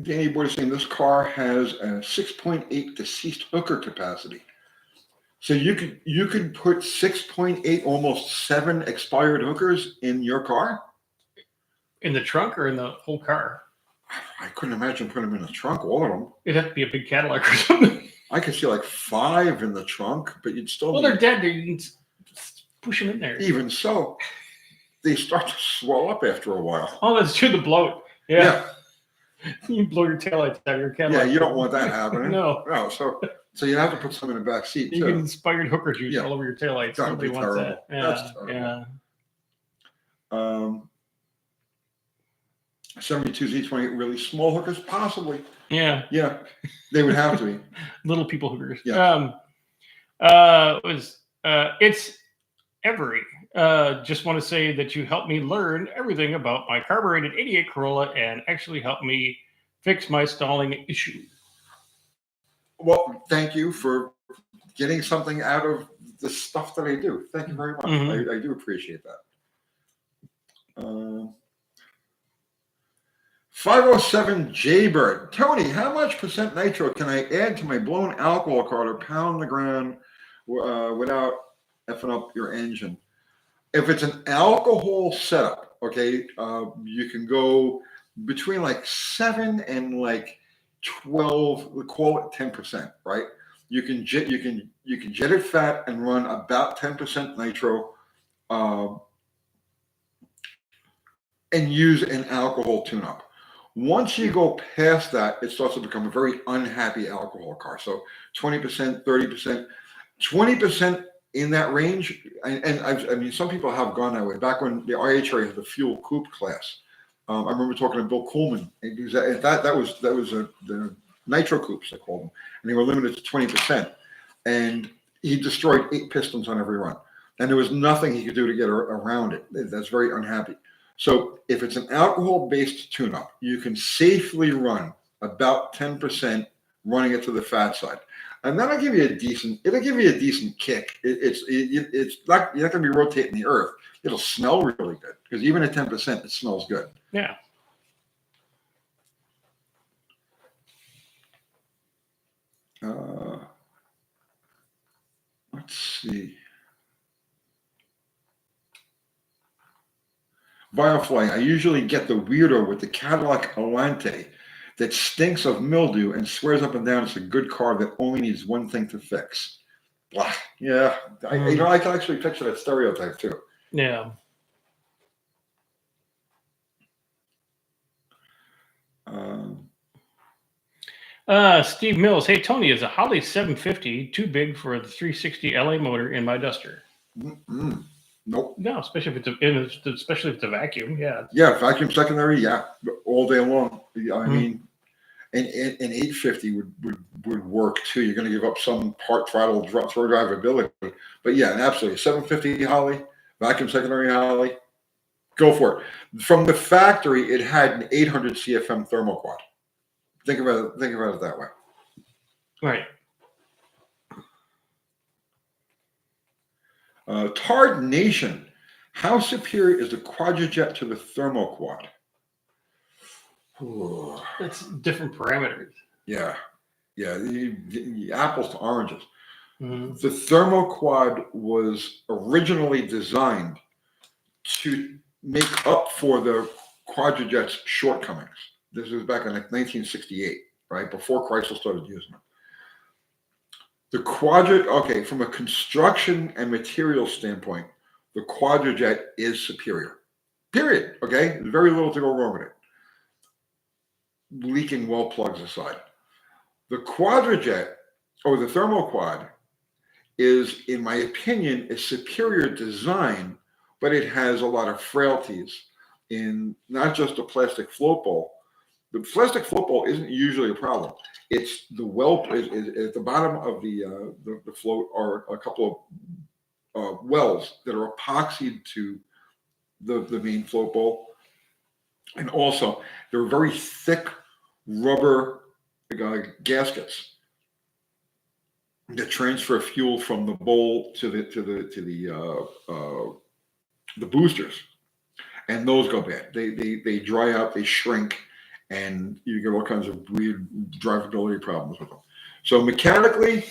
Danny Boyd is saying this car has a 6.8 deceased hooker capacity. So you could put 6.8, almost 7 expired hookers in your car? In the trunk or in the whole car? I couldn't imagine putting them in the trunk, all of them. It'd have to be a big Cadillac or something. I could see like 5 in the trunk, but you'd still. Well, they're dead. You can push them in there. Even so, they start to swell up after a while. Oh, that's true. The bloat. Yeah. You blow your taillights out of your Cadillac. Yeah, you don't want that happening. No. So you have to put some in the back seat too. You get inspired hooker juice all over your taillights. That would be Nobody wants terrible. that. Yeah. That's terrible. 72Z28 really small hookers, possibly. Yeah. Yeah, they would have to be. Little people hookers. Yeah. It's Every. Just want to say that you helped me learn everything about my carbureted 88 Corolla and actually helped me fix my stalling issue. Well, thank you for getting something out of the stuff that I do. Thank you very much. Mhm. I do appreciate that. 507 Jaybird. Tony, how much percent nitro can I add to my blown alcohol cart or pound the ground without effing up your engine? If it's an alcohol setup, okay, you can go between like 7 and like 12, we call it 10%, right? You can jet it fat and run about 10% nitro, and use an alcohol tune-up. Once you go past that, it starts to become a very unhappy alcohol car. So 20%, 30%, 20% in that range. I mean, some people have gone that way. Back when the IHRA had the fuel coupe class, I remember talking to Bill Coolman. That was the nitro coupes, they called them, and they were limited to 20%. And he destroyed 8 pistons on every run, and there was nothing he could do to get around it. That's very unhappy. So if it's an alcohol-based tune-up, you can safely run about 10% running it to the fat side. And that'll give you a decent kick. It's not, you're not going to be rotating the earth. It'll smell really good because even at 10%, it smells good. Yeah. Let's see. Biofly, I usually get the weirdo with the Cadillac Alante that stinks of mildew and swears up and down it's a good car that only needs one thing to fix. Blah. Yeah, I can actually picture that stereotype too. Yeah. Steve Mills, hey Tony, is a Holly 750 too big for the 360 LA motor in my Duster? Nope. No, especially if it's a vacuum. Yeah. Yeah, vacuum secondary. Yeah, all day long. I mean, an 850 would work too. You're going to give up some part throttle throw drivability, but yeah, and absolutely 750 Holly, vacuum secondary Holly, go for it. From the factory, it had an 800 CFM thermoquad. Think about it that way. Right. Tard Nation, how superior is the Quadrajet to the thermoquad? That's different parameters. Yeah, the apples to oranges. Mm-hmm. The thermoquad was originally designed to make up for the Quadrajet's shortcomings. This was back in 1968, right before Chrysler started using them. The Quadrajet, okay, from a construction and material standpoint, the Quadrajet is superior. Period. Okay, there's very little to go wrong with it. Leaking well plugs aside, the Quadrajet or the thermoquad is, in my opinion, a superior design, but it has a lot of frailties in not just the plastic float bowl. The plastic float bowl isn't usually a problem. It's the is at the bottom of the float are a couple of wells that are epoxied to the main float bowl, and also they're very thick rubber gaskets that transfer fuel from the bowl to the boosters, and those go bad. They dry out, they shrink, and you get all kinds of weird drivability problems with them. So mechanically,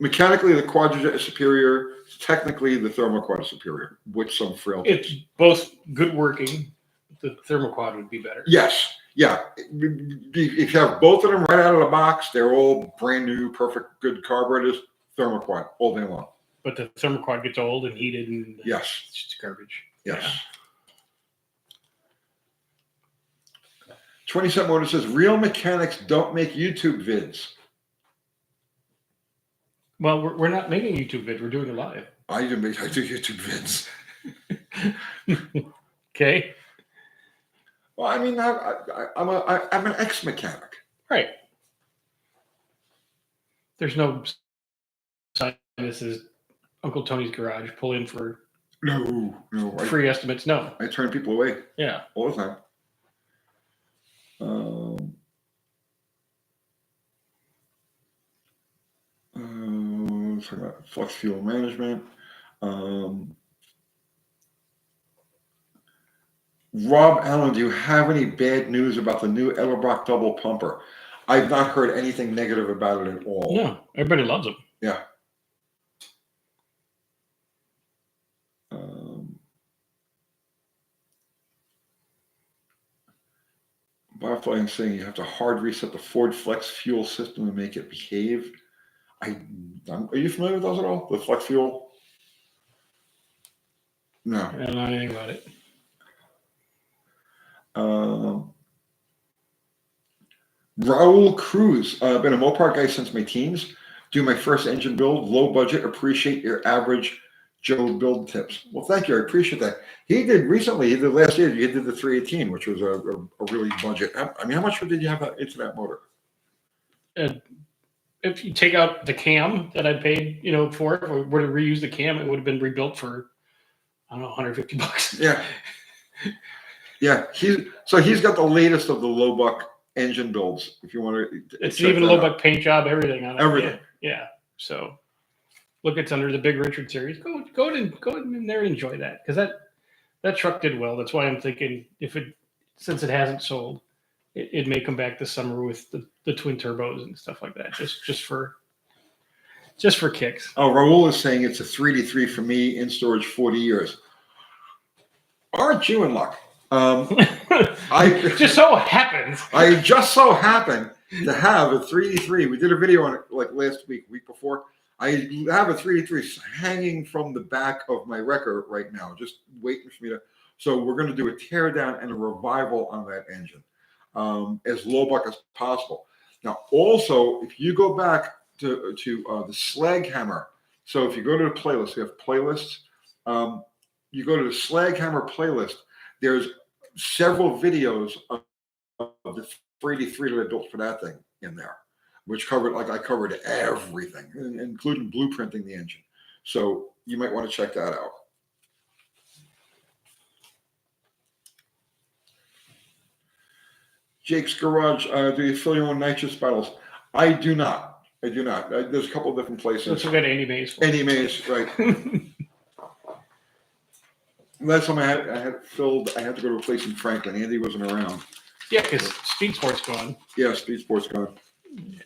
the Quadrajet is superior. Technically, the thermoquad is superior with some frailties. It's both good working. The thermoquad would be better. Yes. Yeah. If you have both of them right out of the box, they're all brand new, perfect, good carburetors. Thermoquad all day long. But the thermoquad gets old and heated, and yes, it's just garbage. Yes. Yeah. 27 Motor says real mechanics don't make YouTube vids. Well, we're not making a YouTube vid. We're doing it live. I do YouTube vids. Okay. Well, I mean, I'm an ex-mechanic. Right. There's no sign. This is Uncle Tony's garage. Pull in for No. free estimates. No. I turn people away. Yeah. All the time. talking about flux fuel management. Rob Allen, do you have any bad news about the new Edelbrock double pumper? I've not heard anything negative about it at all. No, everybody loves them. Yeah. Barfly is saying you have to hard reset the Ford Flex fuel system to make it behave. Are you familiar with those at all? The Flex fuel? No. I don't know anything about it. Raul Cruz, been a Mopar guy since my teens. Do my first engine build, low budget. Appreciate your average Joe build tips. Well, thank you. I appreciate that. He did recently, the last year, he did the 318, which was a really budget. I mean, how much did you have into that motor? If you take out the cam that I paid, for it, if we were to reuse the cam, it would have been rebuilt for, I don't know, $150. Yeah. Yeah. He's got the latest of the low buck engine builds. If you want to, it's even a low buck paint job, everything on it. Everything. Yeah. So look, it's under the Big Richard series. Go in there and enjoy that, because that truck did well. That's why I'm thinking since it hasn't sold, it may come back this summer with the twin turbos and stuff like that, just for kicks. Oh, Raul is saying it's a 3D3 for me in storage 40 years. Aren't you in luck? I just so happens. I just so happen to have a 3D3. We did a video on it like last week before. I have a 3D3 hanging from the back of my wrecker right now, just waiting for me to. So we're going to do a tear down and a revival on that engine, as low buck as possible. Now, also, if you go back to the Slag Hammer, so if you go to the playlist, we have playlists. You go to the Slag Hammer playlist. There's several videos of the 3D3 that I built for that thing in there, which I covered everything, including blueprinting the engine. So you might want to check that out. Jake's Garage, do you fill your own nitrous bottles? I do not. There's a couple of different places. Let's look at Andy Mays. Andy Mays, right. Last time I had filled, I had to go to a place in Franklin. Andy wasn't around. Yeah, because Speed Sport's gone. Yeah, Speed Sport's gone. Yeah.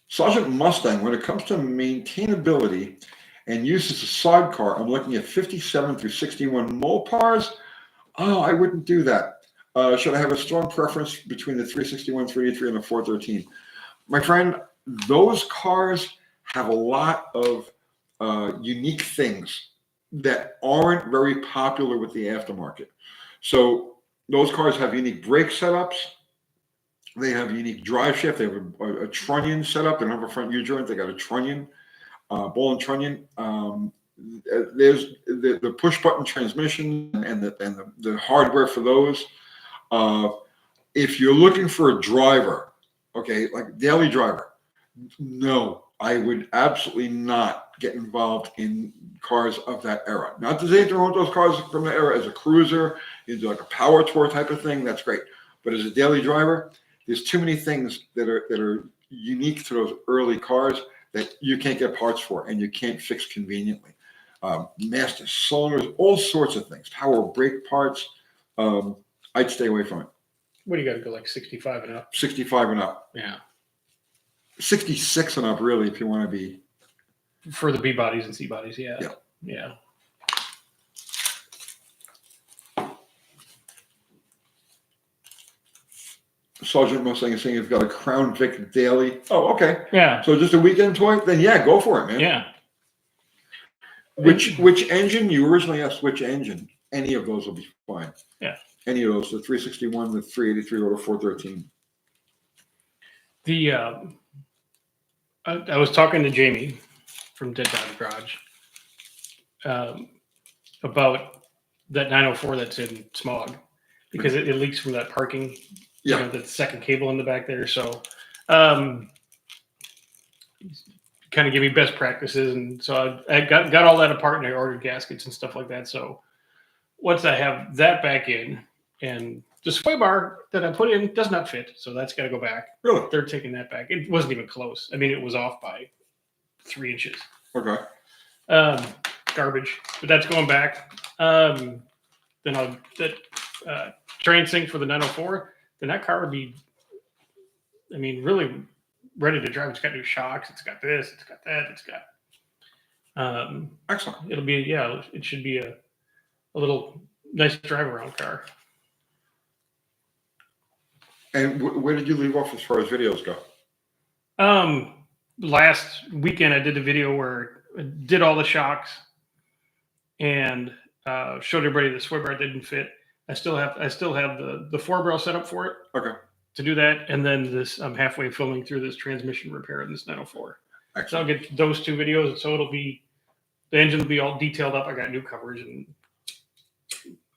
Sergeant Mustang, when it comes to maintainability and use as a sidecar, I'm looking at 57 through 61 Mopars. Oh, I wouldn't do that. Should I have a strong preference between the 361, 383, and the 413? My friend, those cars have a lot of unique things that aren't very popular with the aftermarket. So those cars have unique brake setups. They have unique drive shaft. They have a trunnion setup. They don't have a front U-joint. They got a trunnion, ball and trunnion. There's the push button transmission and the hardware for those. If you're looking for a driver, okay, like daily driver, no, I would absolutely not get involved in cars of that era. Not to say anything wrong with those cars from the era. As a cruiser, you do like a power tour type of thing, that's great. But as a daily driver, there's too many things that are unique to those early cars that you can't get parts for and you can't fix conveniently. Master cylinders, all sorts of things, power brake parts. I'd stay away from it. What do you got to go, like 65 and up? 65 and up. Yeah. 66 and up, really, if you want to be. For the B bodies and C bodies, yeah. Yeah. Sergeant Mustang is saying you've got a Crown Vic daily. Oh, okay. Yeah. So just a weekend toy? Then yeah, go for it, man. Yeah. Which engine? You originally asked which engine. Any of those will be fine. Yeah. Any of those, the 361, the 383, or the 413. I was talking to Jamie from Dead Dog Garage about that 904 that's in smog, because it leaks from that parking. Yeah. The second cable in the back there. So, kind of give me best practices, and so I got all that apart, and I ordered gaskets and stuff like that. So, once I have that back in, And the sway bar that I put in does not fit, so that's got to go back. Really? They're taking that back. It wasn't even close. I mean, it was off by 3 inches. Okay. Garbage, but that's going back. Then I'll train sync for the 904. Then that car would be, I mean, really ready to drive. It's got new shocks. It's got this. It's got that. It's got. Excellent. It'll be It should be a little nice drive around car. And where did you leave off as far as videos go? Last weekend I did a video where I did all the shocks and showed everybody the sway bar didn't fit. I still have the 4-barrel set up for it. Okay. To do that, and then I'm halfway filming through this transmission repair in this 904. Excellent. So I'll get those 2 videos. So the engine will be all detailed up. I got new covers and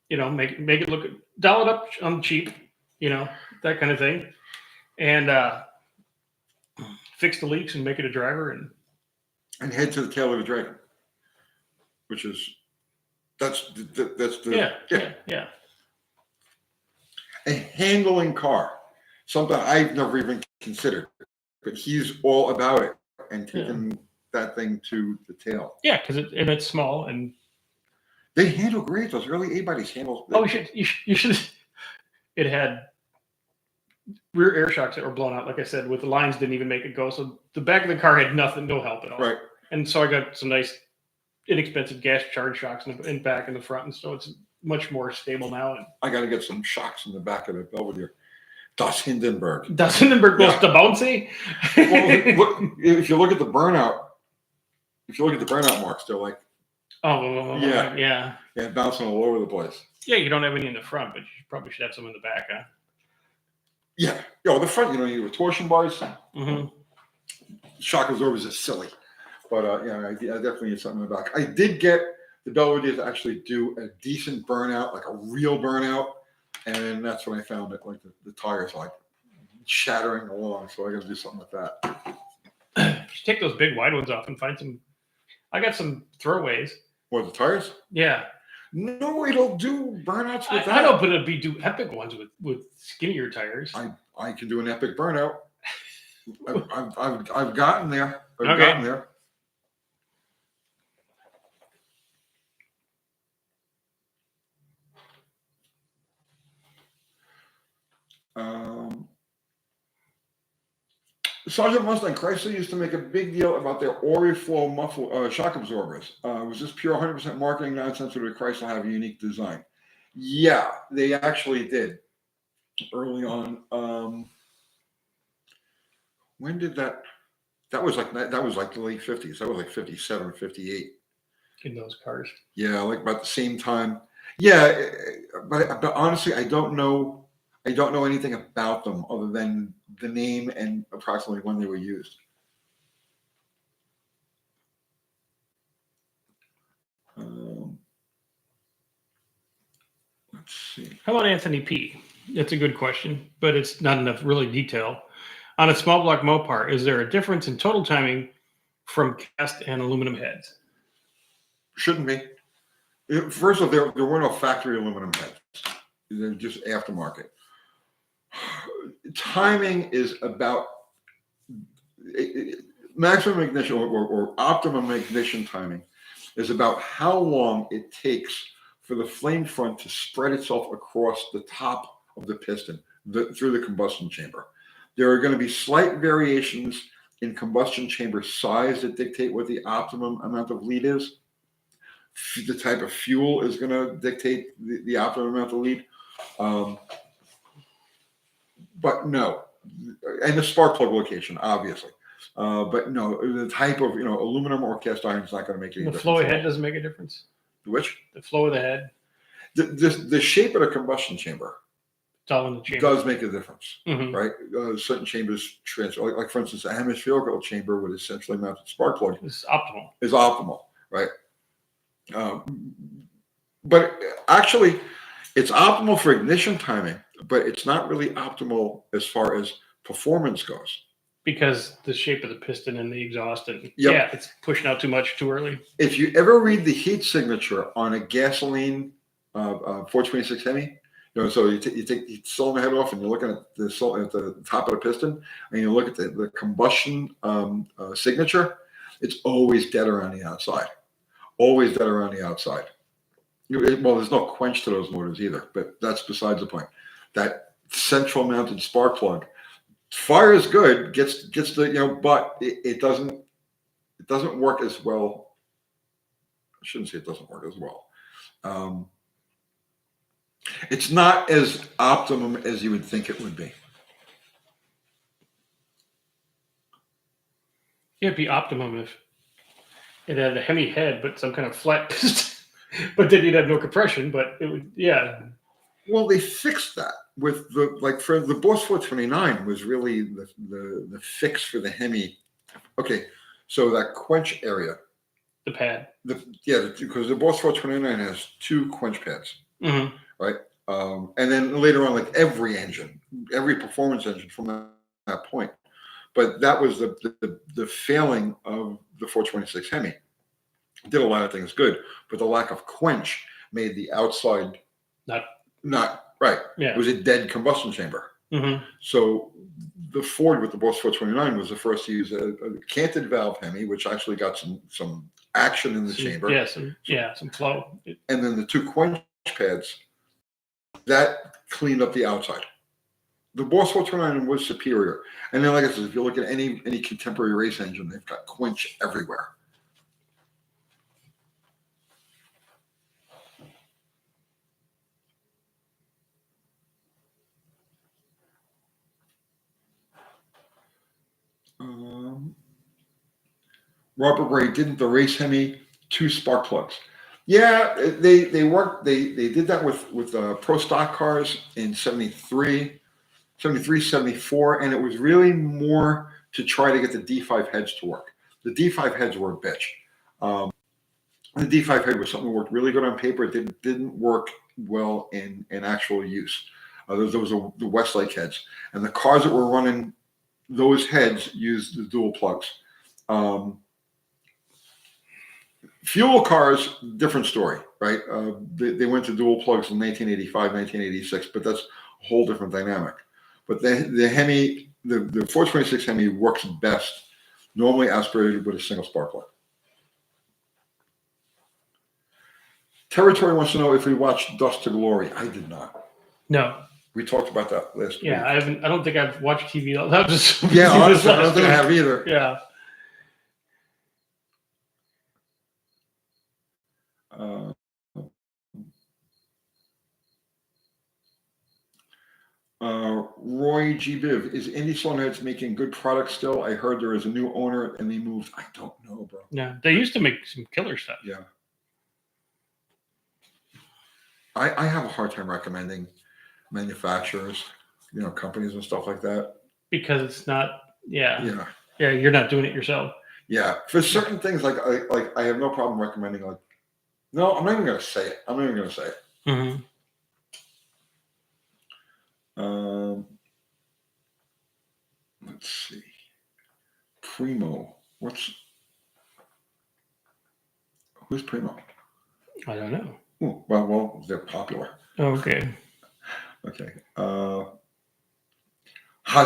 make it look, dial it up on cheap, that kind of thing, and fix the leaks and make it a driver and head to the tail of the dragon, which is that's the yeah. A handling car, something I've never even considered, but he's all about it and taking that thing to the tail. Yeah, because it's small and they handle great. Those early A-bodies handle. Oh, you should. It had rear air shocks that were blown out. Like I said, with the lines didn't even make it go. So the back of the car had no help at all. Right. And so I got some nice, inexpensive gas charge shocks in back and the front, and so it's much more stable now. And I got to get some shocks in the back of the Belvedere. Das Hindenburg. Das Hindenburg goes to bouncy. Well, if you look at the burnout, marks, they're like, yeah, bouncing all over the place. Yeah, you don't have any in the front, but you probably should have some in the back, huh? Yeah, the front, you need torsion bars. Mm-hmm. Shock absorbers is silly, but I definitely need something in the back. I did get the Belvedere to actually do a decent burnout, like a real burnout, and that's when I found it, like the tires like shattering along. So I got to do something with that. You should take those big wide ones off and find some. I got some throwaways. What, the tires? Yeah. No, it'll do burnouts with that. I know, but it'd do epic ones with skinnier tires. I can do an epic burnout. I've gotten there. Gotten there. Sergeant Mustang Chrysler used to make a big deal about their Oriflow shock absorbers. Was this pure 100% marketing nonsense, or did Chrysler have a unique design? Yeah, they actually did early on. When did that? That was like the late 50s. That was like 57, 58. In those cars. Yeah, like about the same time. Yeah, but honestly, I don't know anything about them other than the name and approximately when they were used. Let's see. How about Anthony P? That's a good question, but it's not enough really detail. On a small block Mopar, is there a difference in total timing from cast and aluminum heads? Shouldn't be. First of all, there were no factory aluminum heads. They're just aftermarket. Timing is about maximum ignition or optimum ignition timing is about how long it takes for the flame front to spread itself across the top of the piston through the combustion chamber. There are going to be slight variations in combustion chamber size that dictate what the optimum amount of lead is. The type of fuel is going to dictate the optimum amount of lead. But no, and the spark plug location, obviously. But no, the type of aluminum or cast iron is not going to make any difference. The flow of the head doesn't make a difference. Which? The flow of the head. The shape of the combustion chamber. It's all in the chamber. Does make a difference, mm-hmm. right? Certain chambers transfer, like for instance, a hemispherical chamber with essentially mounted spark plug is optimal. Is optimal, right? But actually, it's optimal for ignition timing, but it's not really optimal as far as performance goes. Because the shape of the piston and the exhaust, and yep. It's pushing out too much too early. If you ever read the heat signature on a gasoline 426 Hemi, So you take the cylinder head off, and you're looking at the top of the piston, and you look at the combustion signature. It's always dead around the outside. Always dead around the outside. Well, there's no quench to those motors either, but that's besides the point. That central mounted spark plug fires good, gets the but it doesn't work as well. I shouldn't say it doesn't work as well. It's not as optimum as you would think it would be. It'd be optimum if it had a Hemi head, but some kind of flat piston. But then you'd have no compression. But it would, yeah. Well, they fixed that with for the Boss 429 was really the fix for the Hemi. Okay, so that quench area. The pad. Because the Boss 429 has 2 quench pads, mm-hmm. right? And then later on, like every performance engine from that point. But that was the failing of the 426 Hemi. It did a lot of things good, but the lack of quench made the outside not right. Yeah. It was a dead combustion chamber. Mm-hmm. So the Ford with the Boss 429 was the first to use a canted valve Hemi, which actually got some action in the chamber. Yeah, some flow. And then the 2 quench pads, that cleaned up the outside. The Boss 429 was superior. And then, like I said, if you look at any contemporary race engine, they've got quench everywhere. Robert Ray, didn't the race Hemi 2 spark plugs? Yeah, they worked. They did that with pro stock cars in 73, 74, and it was really more to try to get the D5 heads to work. The D5 heads were a bitch. The D5 head was something that worked really good on paper. It didn't work well in actual use. Those were the Westlake heads, and the cars that were running those heads used the dual plugs. Fuel cars, different story, right? They went to dual plugs in 1985, 1986, but that's a whole different dynamic. But the Hemi, the 426 Hemi works best, normally aspirated with a single spark plug. Territory wants to know if we watched Dust to Glory. I did not. No. We talked about that last week. I haven't. I don't think I've watched TV. That was just honestly, I don't think I have either. Yeah. Roy G. Biv, is Indy Cylinder making good products still? I heard there is a new owner and they moved. I don't know, bro. Yeah, they used to make some killer stuff. Yeah. I have a hard time recommending manufacturers, companies and stuff like that. Because it's not, yeah, you're not doing it yourself. Yeah, for certain things, like I have no problem recommending. No, I'm not even going to say it. Mm-hmm. Let's see. Primo. Who's Primo? I don't know. Ooh, well, they're popular. Okay. Okay. Hot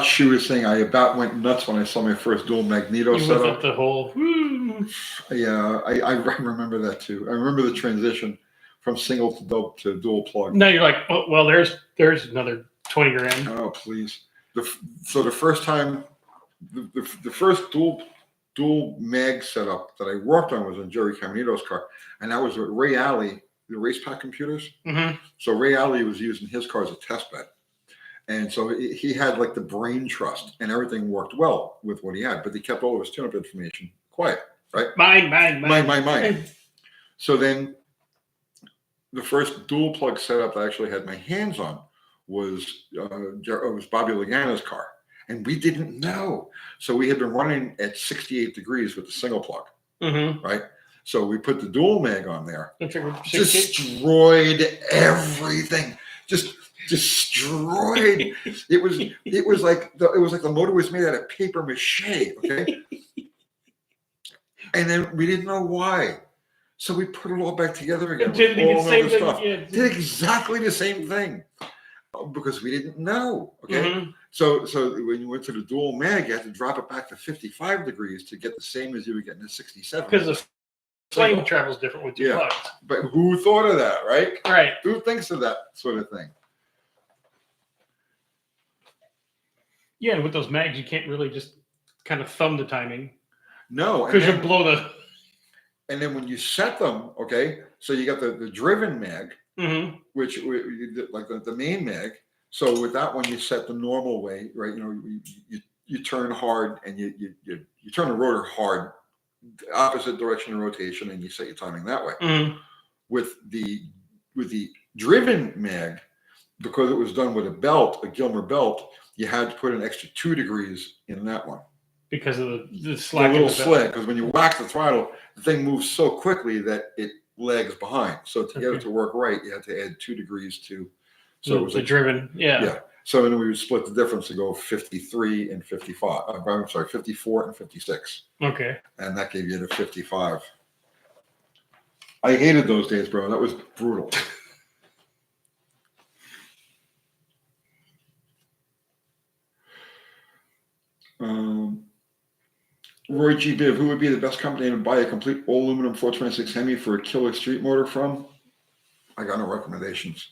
Shoe is saying, I about went nuts when I saw my first dual magneto setup. The whole. Yeah, I remember that too. I remember the transition from single to dual plug. No, you're like, oh, well, there's another 20 grand. Oh, please. So the first time, the first dual mag setup that I worked on was on Jerry Caminito's car, and that was with Ray Alley, the race pack computers. Mm-hmm. So Ray Alley was using his car as a test bed. And so he had like the brain trust, and everything worked well with what he had, but he kept all of his tune-up information quiet, right? Mine. So then the first dual plug setup I actually had my hands on was Bobby Lagana's car, and we didn't know. So we had been running at 68 degrees with the single plug, right? So we put the dual mag on there, destroyed everything, just destroyed. It was like the motor was made out of paper mache, okay? And then we didn't know why. So we put it all back together again. Did exactly the same thing. Did exactly the same thing. because we didn't know. Okay. Mm-hmm. So when you went to the dual mag, you had to drop it back to 55 degrees to get the same as you were getting at 67. Because the flame travels different with two plugs. But who thought of that, right? Right. Who thinks of that sort of thing? Yeah, and with those mags, you can't really just kind of thumb the timing. No. Because you'll blow the... And then when you set them, okay, so you got the driven mag, mm-hmm. which like the main mag. So with that one, you set the normal way, right? You turn hard and you turn the rotor hard, opposite direction of rotation, and you set your timing that way. Mm-hmm. With the driven mag, because it was done with a Gilmer belt, you had to put an extra 2 degrees in that one. Because of the slack. The little sled, because when you whack the throttle, the thing moves so quickly that it lags behind. So to get it to work right, you had to add 2 degrees to. So it was like, driven, yeah. So then we would split the difference to go 53 and 55. I'm sorry, 54 and 56. Okay. And that gave you the 55. I hated those days, bro. That was brutal. Roy G. Biv, who would be the best company to buy a complete all aluminum 426 Hemi for a killer street motor from? I got no recommendations.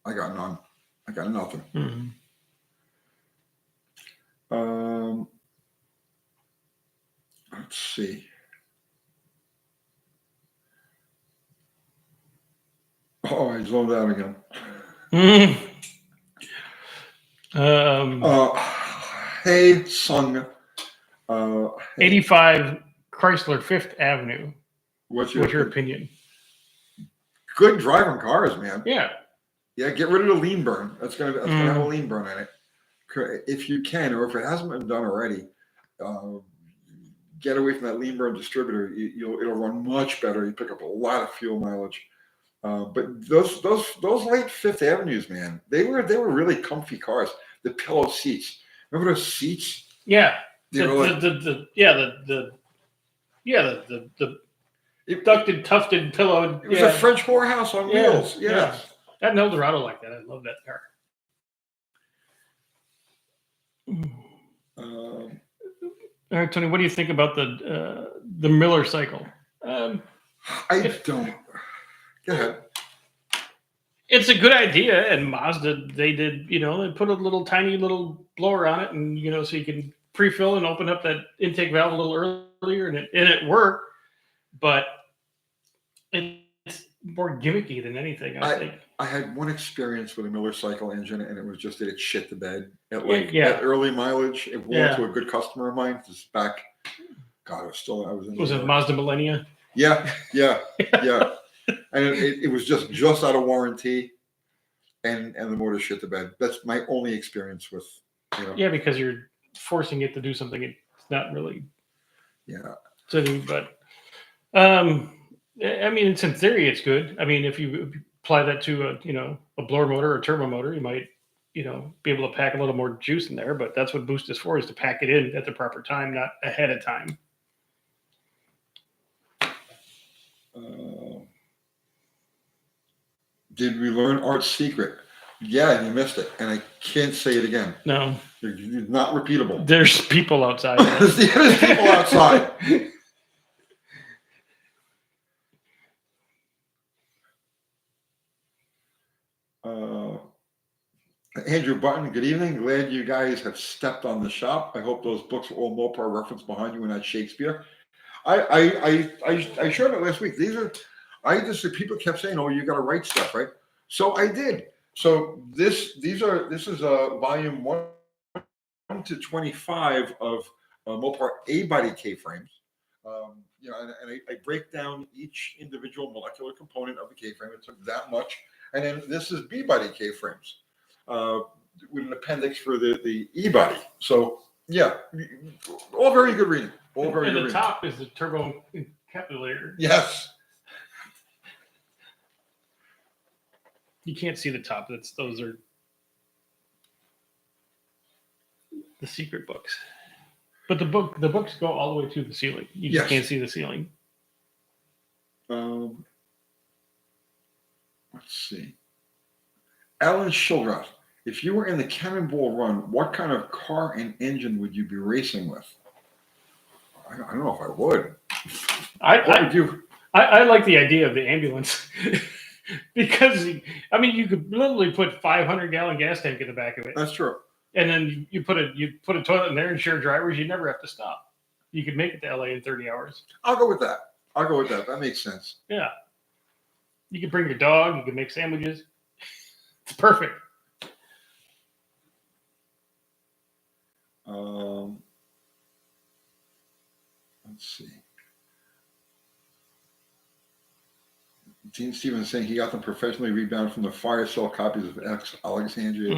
I got none. I got nothing. Mm-hmm. Let's see. Oh, I zoned out again. Hey, Sung. 85 Chrysler 5th Avenue. What's your opinion? Good driving cars, man. Yeah. Yeah, get rid of the lean burn. That's gonna have a lean burn in it. If you can, or if it hasn't been done already, get away from that lean burn distributor. It'll run much better. You pick up a lot of fuel mileage. But those late Fifth Avenues, man, they were really comfy cars. The pillow seats. Remember those seats? Yeah. The ducted, tufted, pillowed. It was a French whorehouse on wheels. Yes. I had an Eldorado like that. I love that car. All right, Tony, what do you think about the Miller cycle? I don't. Go ahead. It's a good idea, and Mazda, they did, they put a tiny little blower on it, and so you can pre-fill and open up that intake valve a little earlier, and it worked, but it's more gimmicky than anything. I think I had one experience with a Miller cycle engine, and it was just that it shit the bed at early mileage. It went to a good customer of mine. Just back, God, was it Mazda Millennia? Yeah. And it was just out of warranty, and the motor shit the bed. That's my only experience with. Yeah, because you're forcing it to do something it's not really. Yeah. To do, but I mean, it's in theory, it's good. I mean, if you apply that to a blower motor or a turbo motor, you might be able to pack a little more juice in there. But that's what Boost is for: is to pack it in at the proper time, not ahead of time. Did we learn Art's secret? Yeah, you missed it, and I can't say it again. No, it's not repeatable. There's people outside. There's people outside. Andrew Button, good evening. Glad you guys have stepped on the shop. I hope those books are all Mopar reference behind you and not Shakespeare. I showed it last week. People kept saying, "Oh, you got to write stuff, right?" So I did. So this is volume 1 to 25 of Mopar A-body K-frames. And I break down each individual molecular component of the K-frame. It took that much. And then this is B-body K-frames with an appendix for the E-body. So yeah, all very good reading. All very good reading. And the top is the turbo encapsulator. Yes. You can't see the top. Those are the secret books. But the books go all the way to the ceiling. You just can't see the ceiling. Let's see. Alan Shildroth, if you were in the Cannonball Run, what kind of car and engine would you be racing with? I don't know if I would. What would you? I like the idea of the ambulance because I mean you could literally put 500-gallon gas tank in the back of it, That's true. and then you put a toilet in there and share drivers. You never have to stop. You could make it to LA in 30 hours. I'll go with that. That makes sense. Yeah, you could bring your dog. You could make sandwiches. It's perfect. Let's see. Gene Stevens saying he got them professionally rebound from the fire sale copies of X Alexandria.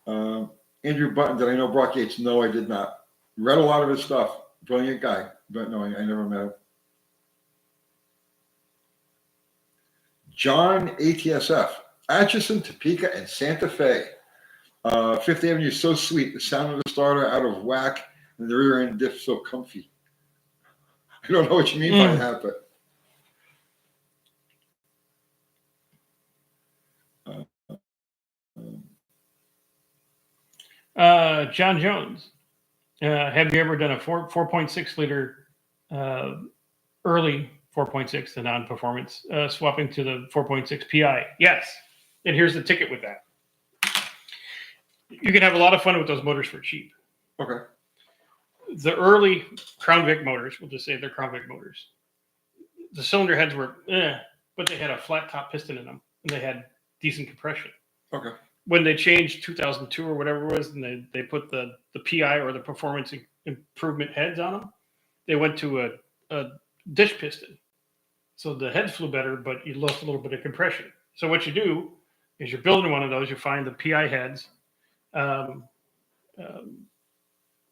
Mm-hmm. Andrew Button, did I know Brock Yates? No, I did not. Read a lot of his stuff. Brilliant guy, but no, I never met him. John ATSF, Atchison, Topeka, and Santa Fe. Fifth Avenue is so sweet. The sound of the starter out of whack and the rear end diff so comfy. I don't know what you mean by that, but. John Jones, have you ever done a 4.6 liter early 4.6 to non-performance swapping to the 4.6 PI? Yes. And here's the ticket with that. You can have a lot of fun with those motors for cheap. Okay. The early Crown Vic motors, we'll just say they're Crown Vic motors. The cylinder heads were, but they had a flat top piston in them and they had decent compression. Okay. When they changed 2002 or whatever it was, and they put the PI or the performance improvement heads on them, they went to a dish piston. So the heads flew better, but you lost a little bit of compression. So what you do is you're building one of those, you find the PI heads, and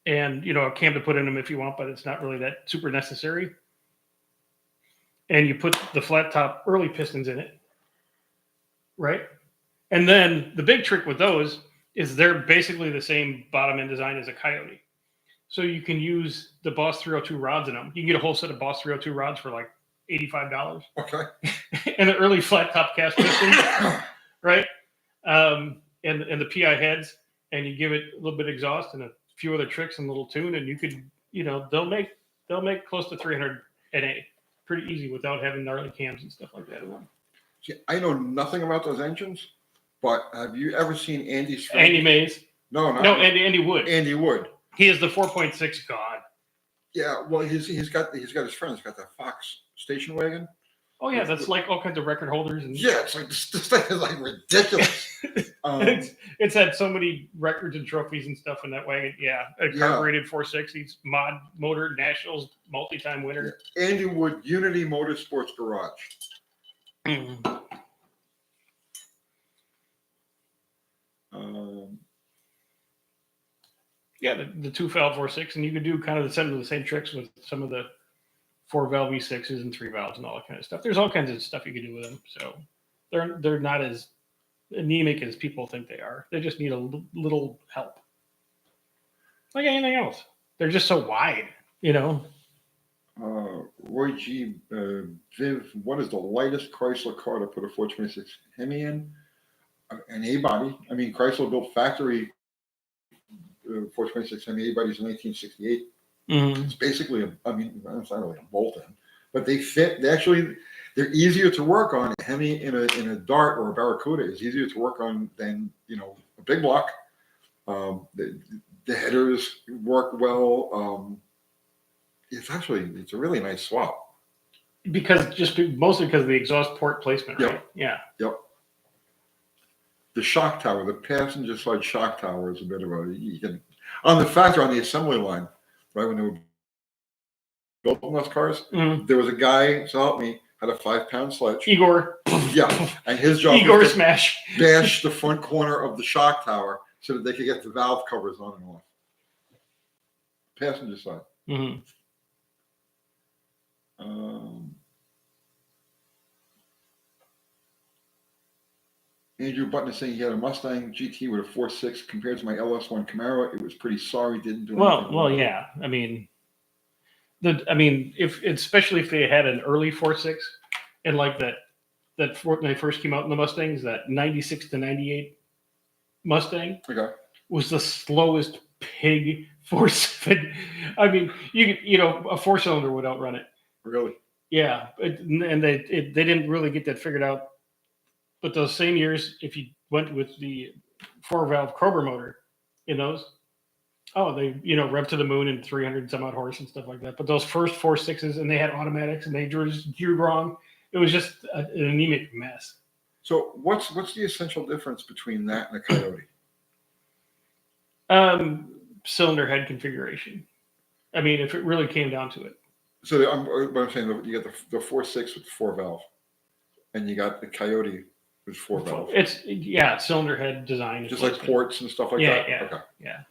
a cam to put in them if you want, but it's not really that super necessary. And you put the flat top early pistons in it, right? And then the big trick with those is they're basically the same bottom end design as a Coyote. So you can use the Boss 302 rods in them. You can get a whole set of Boss 302 rods for like $85. Okay. And the early flat top cast pistons, right? And the PI heads, and you give it a little bit of exhaust and a few other tricks and a little tune, and you could, they'll make close to 300 NA pretty easy without having gnarly cams and stuff like that in them. See, I know nothing about those engines. But have you ever seen Andy's friend? Andy Mays? No, Andy Wood. Andy Wood. He is the 4.6 god. Yeah, well, he's got his friend. He's got that Fox station wagon. Oh yeah, that's like all kinds of record holders. And yeah, it's like this thing is like ridiculous. It's had so many records and trophies and stuff in that wagon. Yeah, a carbureted 460s, mod motor, nationals, multi-time winner. Yeah. Andy Wood, Unity Motorsports Garage. Mm-hmm. Yeah, the 2-valve 4.6, and you could do kind of some of the same tricks with some of the 4-valve V6s and 3 valves and all that kind of stuff. There's all kinds of stuff you can do with them. So they're not as anemic as people think they are. They just need a little help, like anything else. They're just so wide, Roy G. Viv, what is the lightest Chrysler car to put a 426 Hemi in? An A-body. I mean, Chrysler built factory 426 Hemi A-bodies in 1968. Mm-hmm. It's basically it's not really a bolt-in, but they fit. They're easier to work on. A Hemi in a Dart or a Barracuda is easier to work on than a big block. The headers work well. It's a really nice swap. Mostly because of the exhaust port placement, right? Yep. Yeah. Yep. The shock tower, the passenger side shock tower is a bit of on the assembly line, right when they were building those cars. Mm-hmm. There was a guy, so help me, had a 5-pound sledge. Igor. Yeah, and his job Igor was to smash bash the front corner of the shock tower so that they could get the valve covers on and off. Passenger side. Mm-hmm. Andrew Button is saying he had a Mustang GT with a 4.6 compared to my LS1 Camaro. It was pretty sorry, didn't do anything. Well, yeah. I mean, especially if they had an early 4.6 and like the when they first came out in the Mustangs, that 96 to 98 Mustang Okay. was the slowest pig 4.7. I mean, a 4-cylinder would outrun it. Really? Yeah, and they didn't really get that figured out. But those same years, if you went with the 4-valve Cobra motor in those, they rev to the moon and 300 some odd horse and stuff like that. But those first 4.6s, and they had automatics and they just geared wrong. It was just an anemic mess. So what's the essential difference between that and a Coyote? Cylinder head configuration. I mean, if it really came down to it. So what I'm saying, you got the 4.6 with 4-valve, and you got the Coyote with 4-valve. It's cylinder head design. Just like ports and stuff like that. Yeah. Okay. Yeah.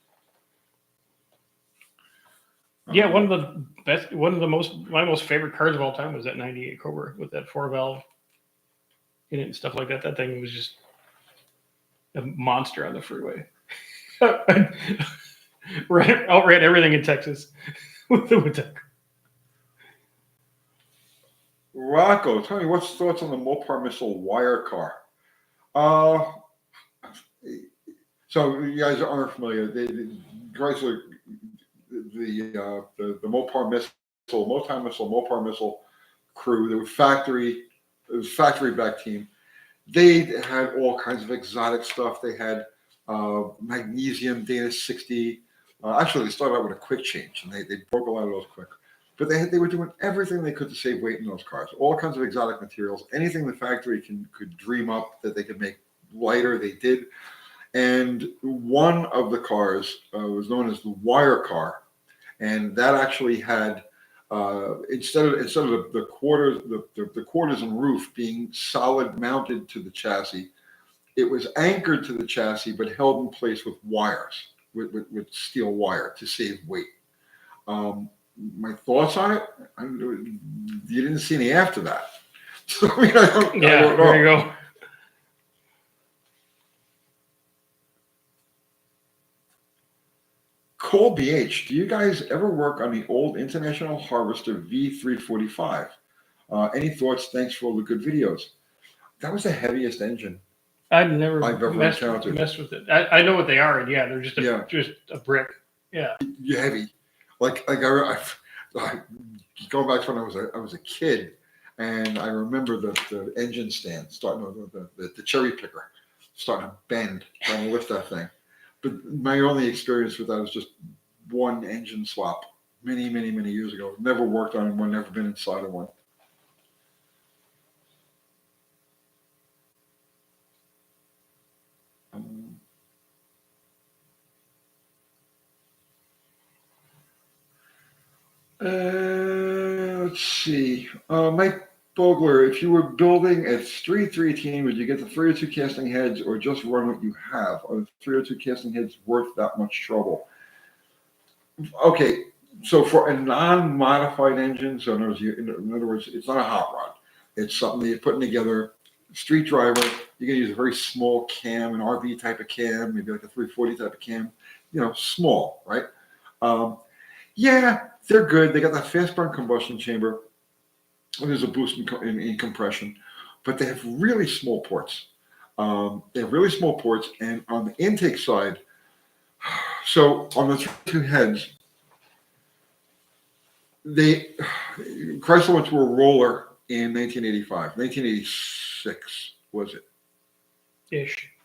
Yeah, one of my most favorite cars of all time was that 98 Cobra with that 4-valve in it and stuff like that. That thing was just a monster on the freeway. Outran everything in Texas with that. Rocco, tell me what's thoughts on the Mopar missile wire car? So you guys aren't familiar. Chrysler, the Mopar missile crew, it was factory back team. They had all kinds of exotic stuff. They had magnesium Dana 60. Actually, they started out with a quick change, and they broke a lot of those quick. But they were doing everything they could to save weight in those cars. All kinds of exotic materials, anything the factory could dream up that they could make lighter, they did. And one of the cars was known as the wire car, and that actually had instead of the quarters and roof being solid mounted to the chassis, it was anchored to the chassis but held in place with wires, with steel wire to save weight. My thoughts on it? You didn't see any after that. So, I don't know. There you go. Cole BH, do you guys ever work on the old International Harvester V345? Any thoughts? Thanks for all the good videos. That was the heaviest engine I've never messed with it. I know what they are, and they're just a brick. Yeah, heavy. Like I going back to when I was a kid, and I remember the engine stand starting the cherry picker starting to bend, trying to lift that thing. But my only experience with that was just one engine swap many years ago. Never worked on one, never been inside of one. Let's see. Mike Bogler, if you were building a 318, would you get the 302 casting heads or just run what you have? Are the 302 casting heads worth that much trouble? Okay, so for a non-modified engine, so in other words, it's not a hot rod. It's something that you're putting together. Street driver, you're going to use a very small cam, an RV type of cam, maybe like a 340 type of cam, small, right? Yeah, they're good. They got that fast burn combustion chamber. There's a boost in compression, but they have really small ports. And on the intake side, so on the two heads, Chrysler went to a roller in 1985, 1986 was it?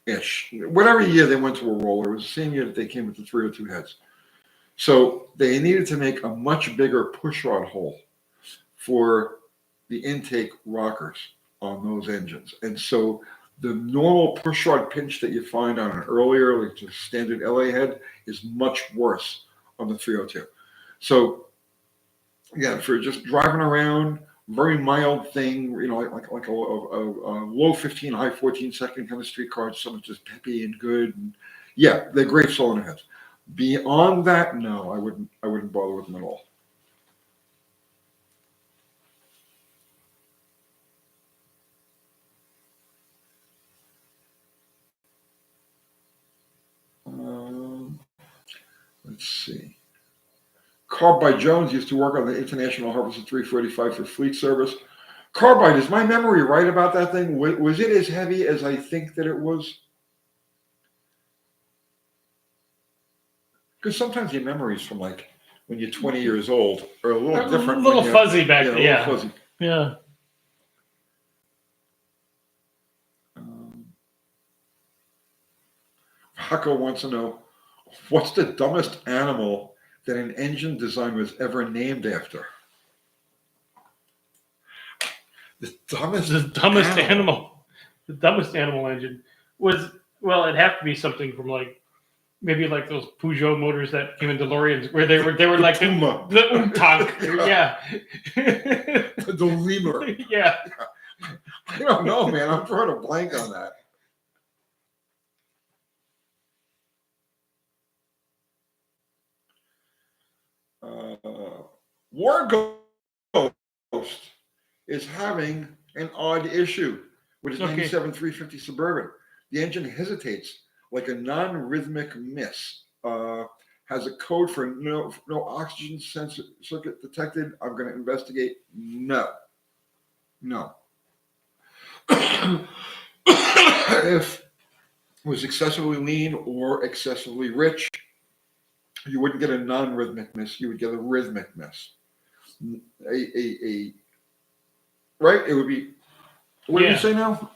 Ish. Whatever year they went to a roller, it was the same year that they came with the 302 heads. So they needed to make a much bigger pushrod hole for the intake rockers on those engines. And so the normal pushrod pinch that you find on an earlier, like the standard LA head, is much worse on the 302. So yeah, for just driving around, very mild thing, like a low 15, high 14 second kind of street car, something just peppy and good. And yeah, they're great cylinder heads. Beyond that, no, I wouldn't bother with them at all. Let's see. Carb by Jones used to work on the International Harvester 345 for fleet service. Carbide, is my memory right about that thing? Was it as heavy as I think that it was? Because sometimes your memories from like when you're 20 years old are a little different. A little fuzzy back yeah, then. a Yeah. little fuzzy. Yeah. Hako wants to know, what's the dumbest animal that an engine design was ever named after? The dumbest animal. The dumbest animal engine was, well, it'd have to be something from like, maybe like those Peugeot motors that came in DeLoreans, where they were like Puma. the Umtank. Yeah. The lemur. Yeah. I don't know, man. I'm drawing a blank on that. War Ghost is having an odd issue with his 97 350 Suburban. The engine hesitates like a non-rhythmic miss. Has a code for no oxygen sensor circuit detected. I'm going to investigate. No. If it was excessively lean or excessively rich, you wouldn't get a non-rhythmic miss. You would get a rhythmic miss. Right? It would be, what did you say now?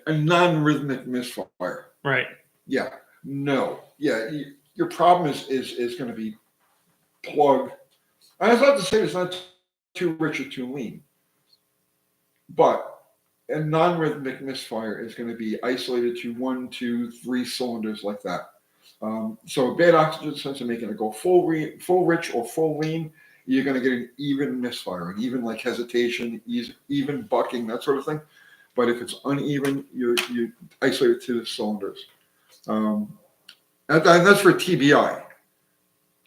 A non-rhythmic misfire. Right. Yeah. No. Yeah. Your problem is going to be plug. I was about to say it's not too rich or too lean, but a non-rhythmic misfire is going to be isolated to 1, 2, 3 cylinders like that. So a bad oxygen sensor making it go full rich or full lean, you're going to get an even misfire, and even like hesitation, even bucking, that sort of thing. But if it's uneven, you isolate it to the cylinders. And that's for TBI.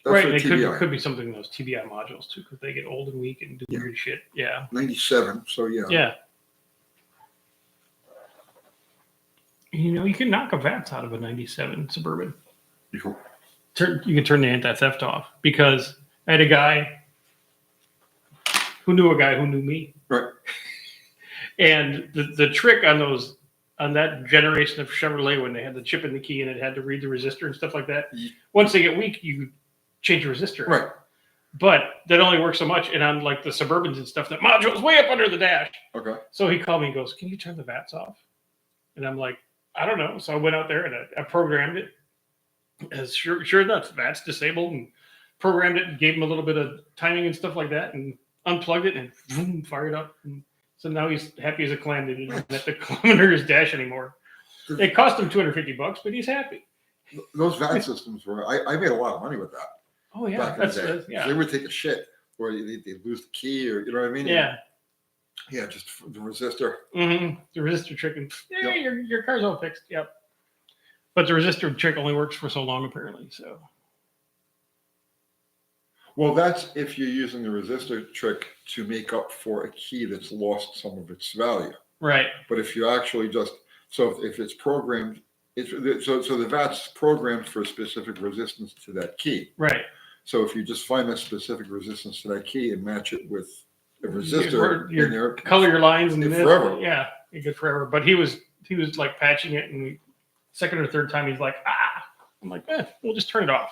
Right, and it could be something in those TBI modules too, because they get old and weak and do weird shit. Yeah. 97, so yeah. Yeah. You can knock a VATS out of a 97 Suburban. You can turn the anti-theft off, because I had a guy who knew a guy who knew me. Right. And the trick on that generation of Chevrolet, when they had the chip in the key and it had to read the resistor and stuff like that, once they get weak, you change the resistor. Right. But that only works so much. And on like the Suburbans and stuff, that module's way up under the dash. Okay. So he called me and goes, "Can you turn the VATS off?" And I'm like, "I don't know." So I went out there and I programmed it. As sure enough, VATS disabled, and programmed it and gave him a little bit of timing and stuff like that, and unplugged it and boom, fired up. And so now he's happy as a clam. They didn't have to kilometer his dash anymore. It cost him $250, but he's happy. Those VAT systems were, I made a lot of money with that. Oh yeah, They would take a shit, or they'd lose the key, or you know what I mean? Yeah. Yeah, just the resistor. Mm-hmm. The resistor trick, and your car's all fixed. Yep. But the resistor trick only works for so long, apparently. So. Well, that's if you're using the resistor trick to make up for a key that's lost some of its value. Right. But if you actually just, so if it's programmed, so the VAT's programmed for a specific resistance to that key. Right. So if you just find that specific resistance to that key and match it with a resistor in there, color your lines and forever. Yeah, you're good forever. But he was like patching it, and second or third time he's like, I'm like, we'll just turn it off.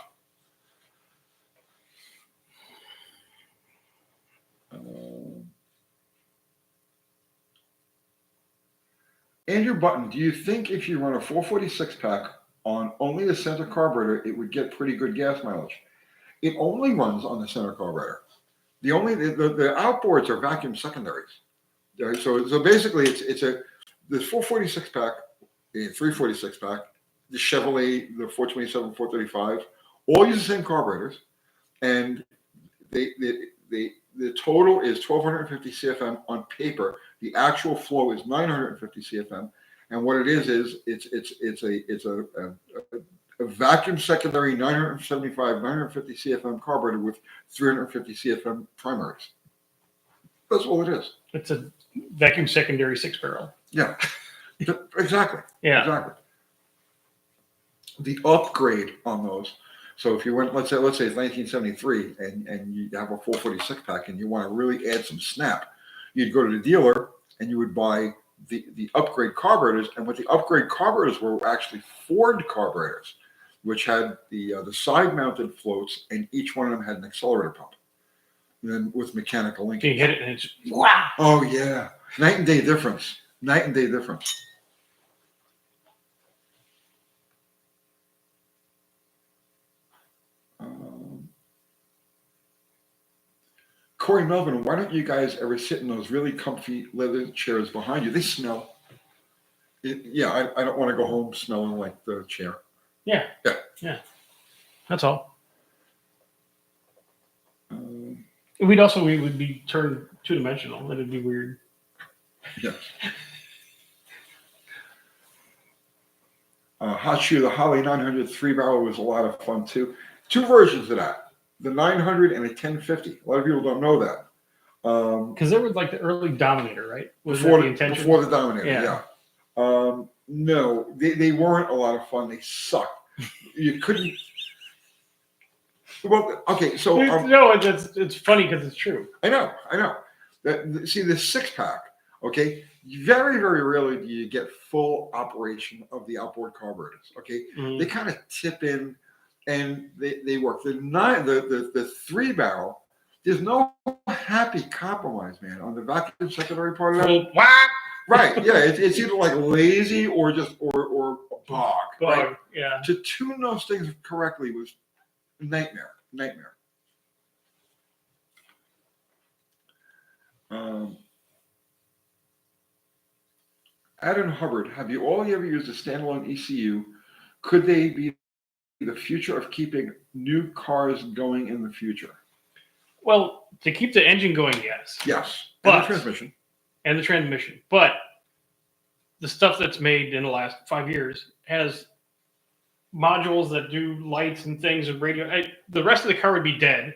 Andrew Button, do you think if you run a 446 pack on only the center carburetor, it would get pretty good gas mileage? It only runs on the center carburetor. The outboards are vacuum secondaries. So basically, it's the 446 pack, the 346 pack, the Chevrolet, the 427, 435, all use the same carburetors, and the total is 1,250 CFM on paper. The actual flow is 950 CFM, and what it is it's a vacuum secondary 975, 950 CFM carburetor with 350 CFM primaries. That's all it is. It's a vacuum secondary 6-barrel. Yeah, exactly. Yeah, exactly. The upgrade on those. So if you went, let's say it's 1973, and you have a 446 pack, and you want to really add some snap, you'd go to the dealer and you would buy the upgrade carburetors, and what the upgrade carburetors were actually Ford carburetors, which had the side-mounted floats, and each one of them had an accelerator pump. And then with mechanical You linkage. hit it and it's wow. Oh yeah, night and day difference. Night and day difference. Corey Melvin, why don't you guys ever sit in those really comfy leather chairs behind you? They smell. I don't want to go home smelling like the chair. Yeah. Yeah. Yeah. That's all. We would be turned two-dimensional. That'd be weird. Yes. Hot Shoe, the Holly 900 3-barrel was a lot of fun too. Two versions of that. The 900 and a 1050. A lot of people don't know that. Because there was like the early Dominator, right? Was before that the intention? Before the Dominator, Yeah. No, they weren't a lot of fun. They sucked. You couldn't. Well, okay, so no, it's funny because it's true. I know. See, the 6-pack. Okay, very, very rarely do you get full operation of the outboard carburetors. Okay, they kind of tip in, and they work. The 3-barrel. There's no happy compromise, man, on the vacuum secondary part of that. Right? Yeah, it's either like lazy or just or bog. Right? Yeah. To tune those things correctly was nightmare. Adam Hubbard, have you all ever used a standalone ECU? Could they be the future of keeping new cars going in the future? Well, to keep the engine going, yes. Yes. But, and the transmission. But the stuff that's made in the last 5 years has modules that do lights and things and radio. The rest of the car would be dead.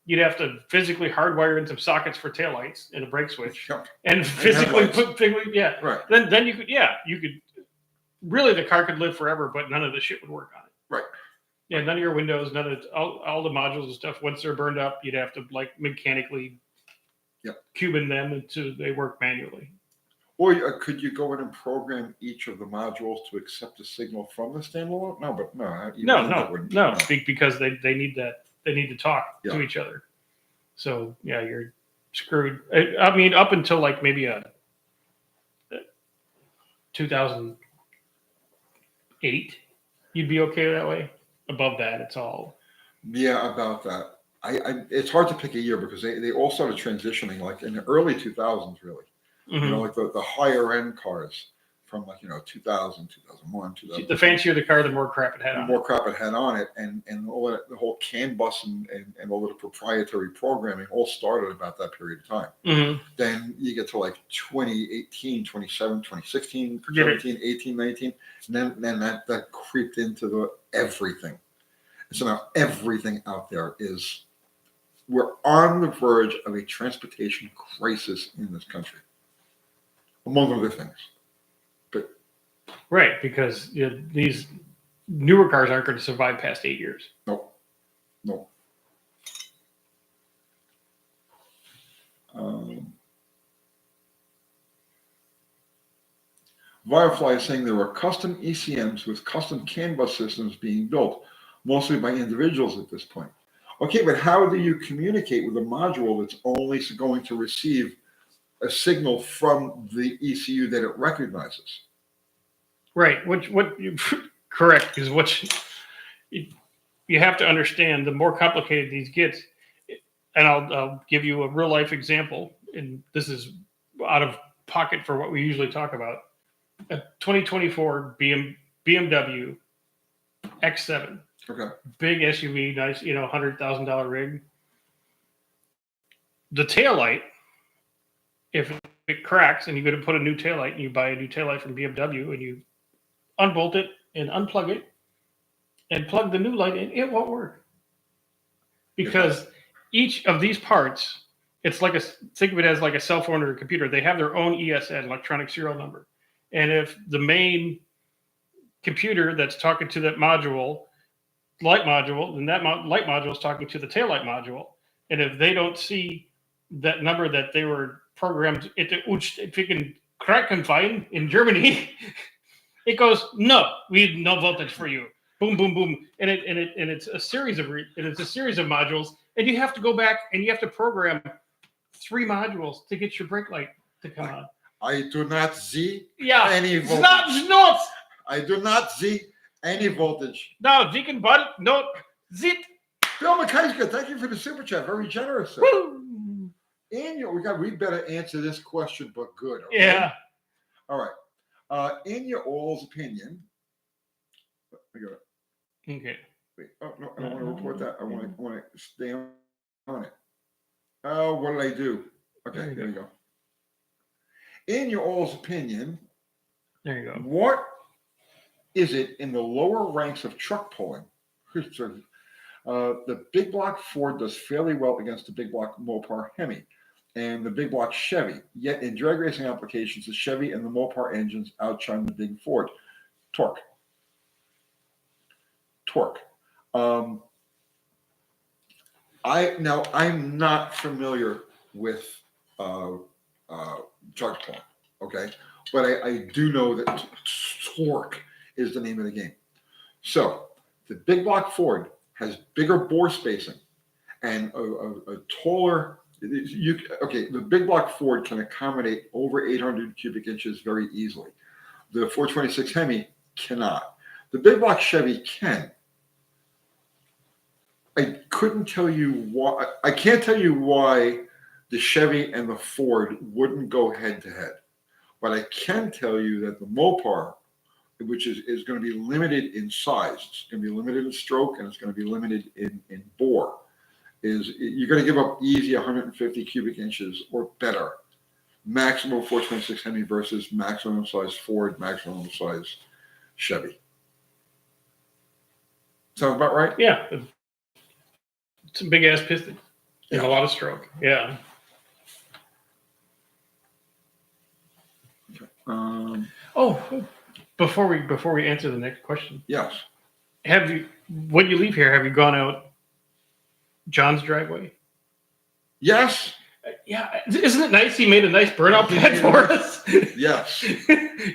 You'd have to physically hardwire in some sockets for taillights and a brake switch, and physically put Right. Then you could really, the car could live forever, but none of the shit would work on it. Right. Yeah, none of your windows, none of all the modules and stuff. Once they're burned up, you'd have to like mechanically cubing them until they work manually. Or could you go in and program each of the modules to accept a signal from the standalone? No. Because they need that. They need to talk to each other. So yeah, you're screwed. I mean, up until like maybe a 2008, you'd be okay that way. Above that, it's all. Yeah, about that. It's hard to pick a year because they all started transitioning like in the early 2000s, really. Mm-hmm. You know, like the higher end cars from 2000, 2001, 2000. The fancier the car, the more crap it had on it. The more crap it had on it, and all that, the whole CAN bus and all of the proprietary programming all started about that period of time. Mm-hmm. Then you get to like 2018, 2016, Forget 17, 18, 19, and then that creeped into the everything. And so now everything out there we're on the verge of a transportation crisis in this country, among other things. Right, because these newer cars aren't going to survive past 8 years. No. Firefly is saying there are custom ECMs with custom CAN bus systems being built, mostly by individuals at this point. Okay, but how do you communicate with a module that's only going to receive a signal from the ECU that it recognizes? Right. Correct. Because you have to understand, the more complicated these get, and I'll give you a real life example, and this is out of pocket for what we usually talk about. A 2024 BMW X7. Okay. Big SUV, nice, $100,000 rig. The taillight, if it cracks and you go to put a new taillight and you buy a new taillight from BMW and you unbolt it and unplug it and plug the new light in, it won't work. Because each of these parts, it's like think of it as like a cell phone or a computer. They have their own ESN, electronic serial number. And if the main computer that's talking to that light module, then that light module is talking to the taillight module. And if they don't see that number that they were programmed into freaking crack confine in Germany. It goes, no, we have no voltage for you. Boom, boom, boom, and it's a series of modules, and you have to go back and you have to program 3 modules to get your brake light to come on. I do not see Yeah, any voltage. Not. I do not see any voltage. No, we can but not zit. Bill McKayska, thank you for the super chat. Very generous. Sir. Woo! We better answer this question, but good. Okay? Yeah. All right. In your all's opinion, I got it. Okay. Wait. Oh no, I don't want to report that. I want to stay on it. Oh, what did I do? Okay, there you go. In your all's opinion, there you go. What is it in the lower ranks of truck pulling? The big block Ford does fairly well against the big block Mopar Hemi and the big block Chevy. Yet in drag racing applications, the Chevy and the Mopar engines outshine the big Ford. Torque. I'm not familiar with truck pulling, okay, but I do know that torque is the name of the game. So the big block Ford has bigger bore spacing and a taller. The big block Ford can accommodate over 800 cubic inches very easily. The 426 Hemi cannot. The big block Chevy can. I couldn't tell you why. I can't tell you why the Chevy and the Ford wouldn't go head to head, but I can tell you that the Mopar, which is going to be limited in size, it's going to be limited in stroke, and it's going to be limited in bore, is you're going to give up easy 150 cubic inches or better, maximum 426 Hemi versus maximum size Ford, maximum size Chevy. Sound about right? Yeah. It's a big ass piston and a lot of stroke. Yeah. Before we answer the next question. Yes. When you leave here, have you gone out John's driveway? Yes. Yeah. Isn't it nice? He made a nice burnout pad for us. Yes.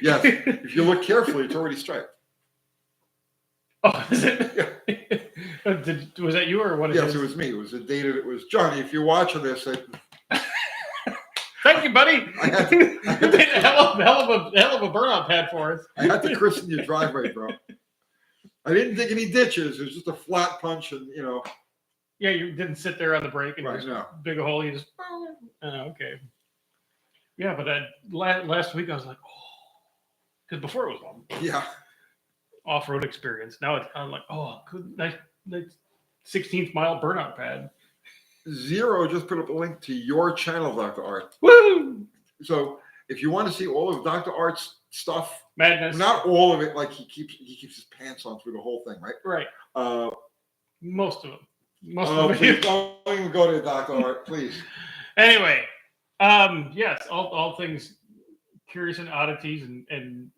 Yes. If you look carefully, it's already striped. Oh, is it? Yeah. Was that you or what? Yes, it was me. It was the day that it was Johnny. If you're watching this, thank you, buddy. I had to, hell of a burnout pad for us. I had to christen your driveway, bro. I didn't dig any ditches. It was just a flat punch, and Yeah, you didn't sit there on the brake and right, no. dig a hole. You just okay. Yeah, but last week I was like, because before it was off-road experience. Now it's kind of like, good, nice 16th mile burnout pad. Zero just put up a link to your channel, Dr. Art. Woo! So if you want to see all of Dr. Art's stuff, madness, not all of it, like he keeps his pants on through the whole thing, right? Right. Most of them. Please don't even go to Dr. Art, please. Anyway, yes, all things curious and oddities and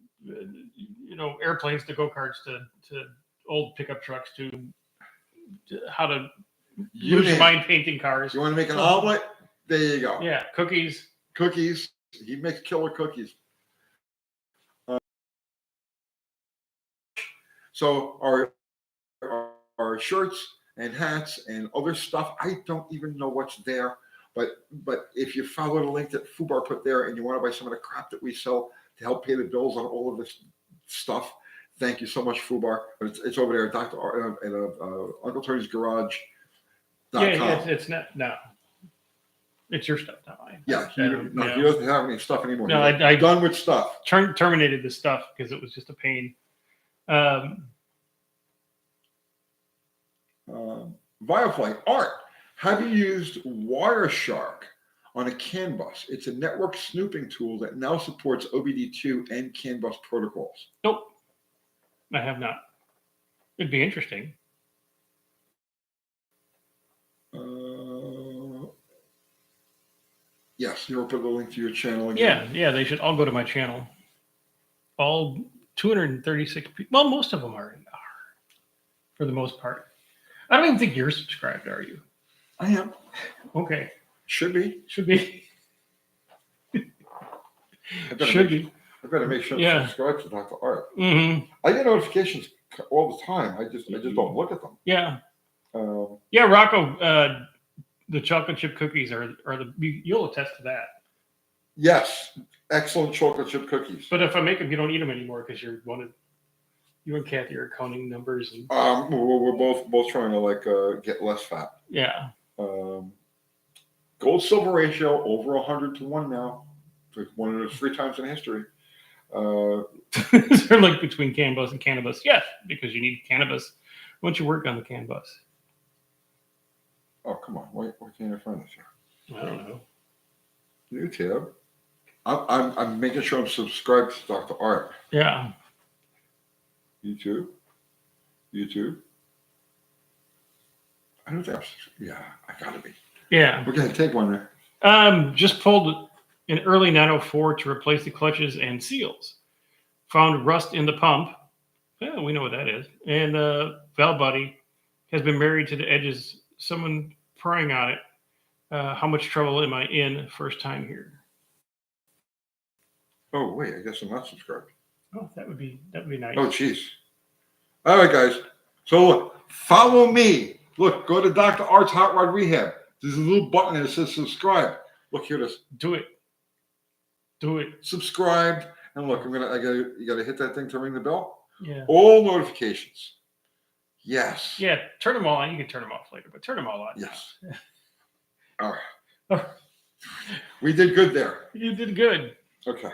airplanes to go-karts to old pickup trucks to how to lose your mind painting cars. You want to make an omelet? There you go. Yeah, cookies. He makes killer cookies. So our shirts and hats and other stuff, I don't even know what's there. But if you follow the link that Fubar put there and you want to buy some of the crap that we sell to help pay the bills on all of this stuff, thank you so much, Fubar. It's over there at Uncle Tony's Garage. Yeah, it's not. No, it's your stuff now. He doesn't have any stuff anymore. No, I done with stuff. Terminated the stuff because it was just a pain. Bioflight Art. Have you used Wireshark on a CAN bus? It's a network snooping tool that now supports OBD2 and CAN bus protocols. Nope, I have not. It'd be interesting. Yes, you'll put the link to your channel again. Yeah, they should all go to my channel. All 236 people. Well, most of them are, for the most part. I don't even think you're subscribed, are you? I am. Okay. Should be. I better Should make, be. I better make sure to Yeah. subscribe to Dr. Art. Mm-hmm. I get notifications all the time. I just don't look at them. Yeah. Um, Yeah, Rocco, the chocolate chip cookies are you'll attest to that. yes, excellent chocolate chip cookies. But if I make them, you don't eat them anymore because you and Kathy are counting numbers and We're both trying to get less fat. yeah. Gold silver ratio over 100 to 1 now. It's one of the 3 times in history. Is there like between CAN bus and cannabis? Yes, because you need cannabis once you work on the CAN bus. Oh, come on. Why can't I find this here? I don't know. YouTube. I'm making sure I'm subscribed to Dr. Art. Yeah. YouTube. I don't think yeah, I gotta be. Yeah. We're gonna take one there. Just pulled an early 904 to replace the clutches and seals. Found rust in the pump. Yeah, we know what that is. And valve body has been married to the edges. Someone prying on it. How much trouble am I in first time here? Oh wait, I guess I'm not subscribed. Oh, that would be nice. Oh jeez. All right, guys. So look, follow me. Look, go to Dr. Art's Hot Rod Rehab. There's a little button that says subscribe. Look, here it is. Do it. Subscribed. And look, you gotta hit that thing to ring the bell. Yeah. All notifications. Yes. Yeah, turn them all on. You can turn them off later, but turn them all on. Yes. All right. We did good there. You did good. Okay.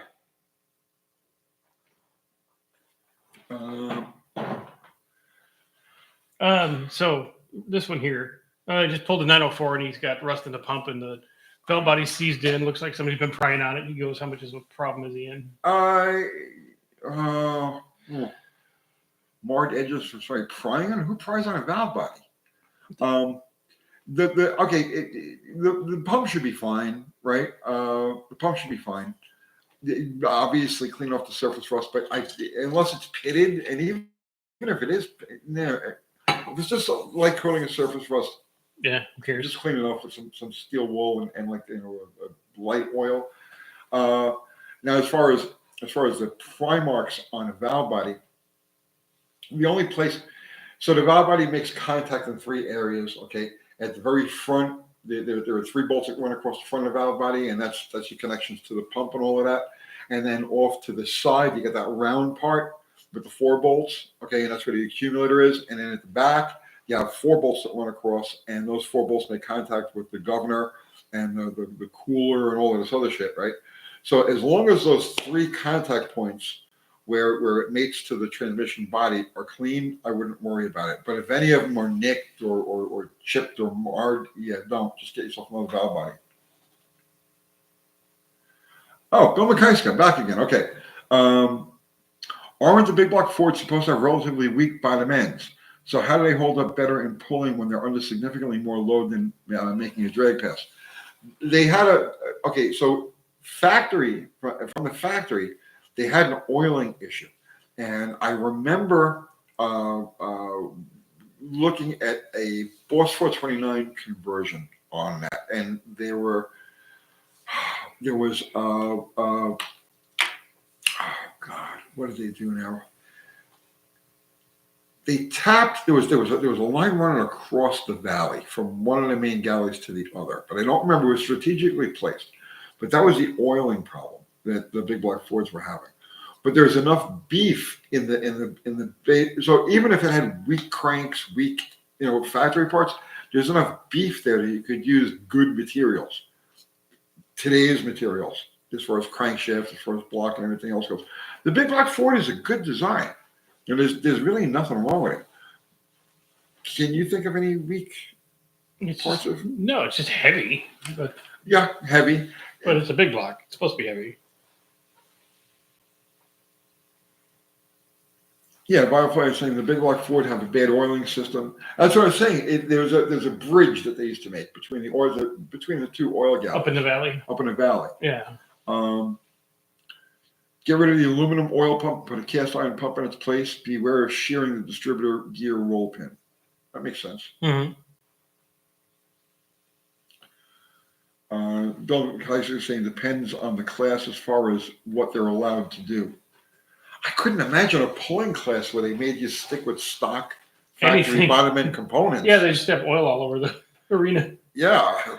So this one here, I just pulled a 904 and he's got rust in the pump and the valve body seized in. Looks like somebody's been prying on it. He goes, how much is the problem is he in? Marred edges prying on? Who pries on a valve body? The pump should be fine, right? The pump should be fine. Obviously, clean off the surface rust, but unless it's pitted, and even if it is, if it's just like coating a surface rust, yeah, who cares? Just clean it off with some steel wool and a light oil. Now, as far as the pry marks on a valve body, the only place, so the valve body makes contact in 3 areas. Okay, at the very front, there are 3 bolts that run across the front of the valve body, and that's your connections to the pump and all of that. And then off to the side, you get that round part with the 4 bolts. Okay, and that's where the accumulator is. And then at the back, you have 4 bolts that run across, and those 4 bolts make contact with the governor and the cooler and all of this other shit, right? So as long as those 3 contact points where it mates to the transmission body are clean, I wouldn't worry about it. But if any of them are nicked or chipped or marred, don't. Just get yourself another valve body. Oh, Bill McKay's back again. Okay. Aren't the big block Fords supposed to have relatively weak bottom ends? So how do they hold up better in pulling when they're under significantly more load than making a drag pass? They had so from the factory, they had an oiling issue. And I remember looking at a Boss 429 conversion on that. And there was, oh God, what did they do now? They tapped, there was a line running across the valley from one of the main galleys to the other. But I don't remember, it was strategically placed. But that was the oiling problem that the big block Fords were having. But there's enough beef in the base. So even if it had weak cranks, weak factory parts, there's enough beef there that you could use good materials. Today's materials, as far as crankshaft, as far as block and everything else goes. The big block Ford is a good design. There's really nothing wrong with it. Can you think of any weak parts of it? No, it's just heavy. But yeah, heavy. But it's a big block. It's supposed to be heavy. Yeah, Biofly is saying the big block Ford have a bad oiling system. That's what I was saying. There's a bridge that they used to make between the 2 oil galleys. Up in the valley. Up in the valley. Yeah. Get rid of the aluminum oil pump, put a cast iron pump in its place. Beware of shearing the distributor gear roll pin. That makes sense. Mm-hmm. Bill Kaiser is saying depends on the class as far as what they're allowed to do. I couldn't imagine a pulling class where they made you stick with stock factory Anything. bottom end components. Yeah, they just have oil all over the arena. Yeah.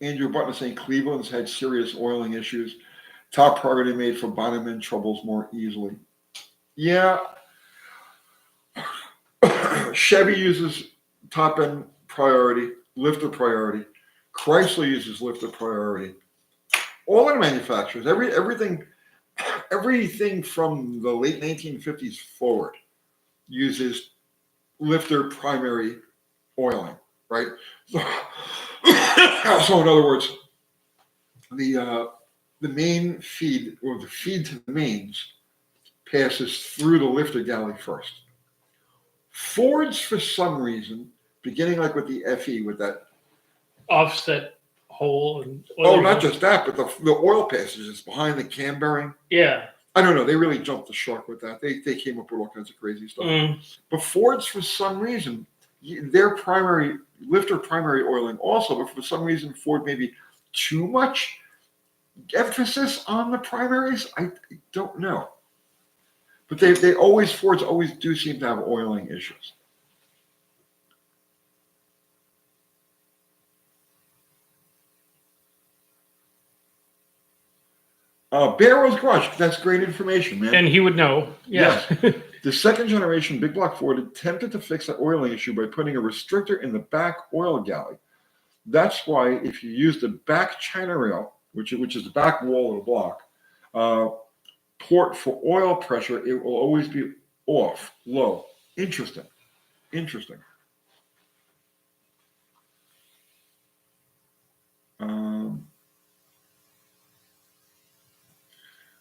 Andrew Button is saying Cleveland's had serious oiling issues. Top priority made for bottom end troubles more easily. Yeah. Chevy uses top end priority, lifter priority. Chrysler uses lifter priority. All the manufacturers, everything from the late 1950s forward uses lifter primary oiling, right? So, so in other words, the main feed or the feed to the mains passes through the lifter galley first. Fords, for some reason, beginning like with the FE, with that offset hole and oil. Oh, not just that, but the oil passage is behind the cam bearing. Yeah. I don't know. They really jumped the shark with that. They came up with all kinds of crazy stuff. But Fords, for some reason, their primary lifter primary oiling also, but for some reason, Ford maybe too much emphasis on the primaries. I don't know. But Fords always do seem to have oiling issues. Barrow's Garage, that's great information, man. And he would know. Yeah. Yes. The second generation big block Ford attempted to fix that oiling issue by putting a restrictor in the back oil galley. That's why if you use the back China rail, which is the back wall of the block, port for oil pressure, it will always be off, low. Interesting.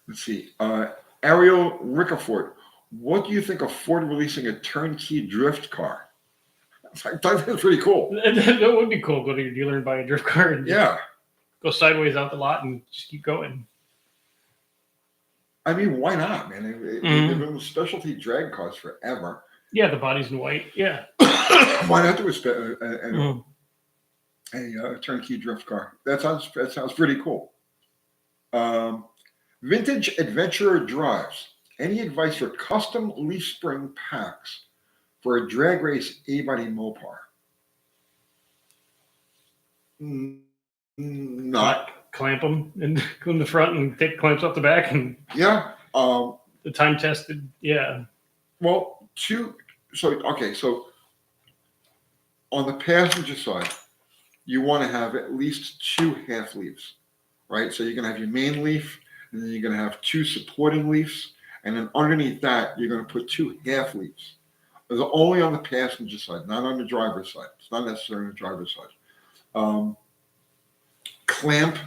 Let's see. Ariel Rickerford, what do you think of Ford releasing a turnkey drift car? That's pretty cool. That would be cool. Go to your dealer and buy a drift car and go sideways out the lot and just keep going. I mean, why not, man? They've been specialty drag cars forever. Yeah, the body's in white. Yeah. Why not do a turnkey drift car? That sounds pretty cool. Vintage Adventurer drives. Any advice for custom leaf spring packs for a drag race A-body Mopar? Not. Clamp them and go in the front and take clamps off the back and the time tested. Yeah. Well, so on the passenger side, you want to have at least 2 half leaves, right? So you're going to have your main leaf, and then you're going to have 2 supporting leaves, and then underneath that, you're going to put 2 half leaves. It's only on the passenger side, not on the driver's side. It's not necessarily on the driver's side. Clamp,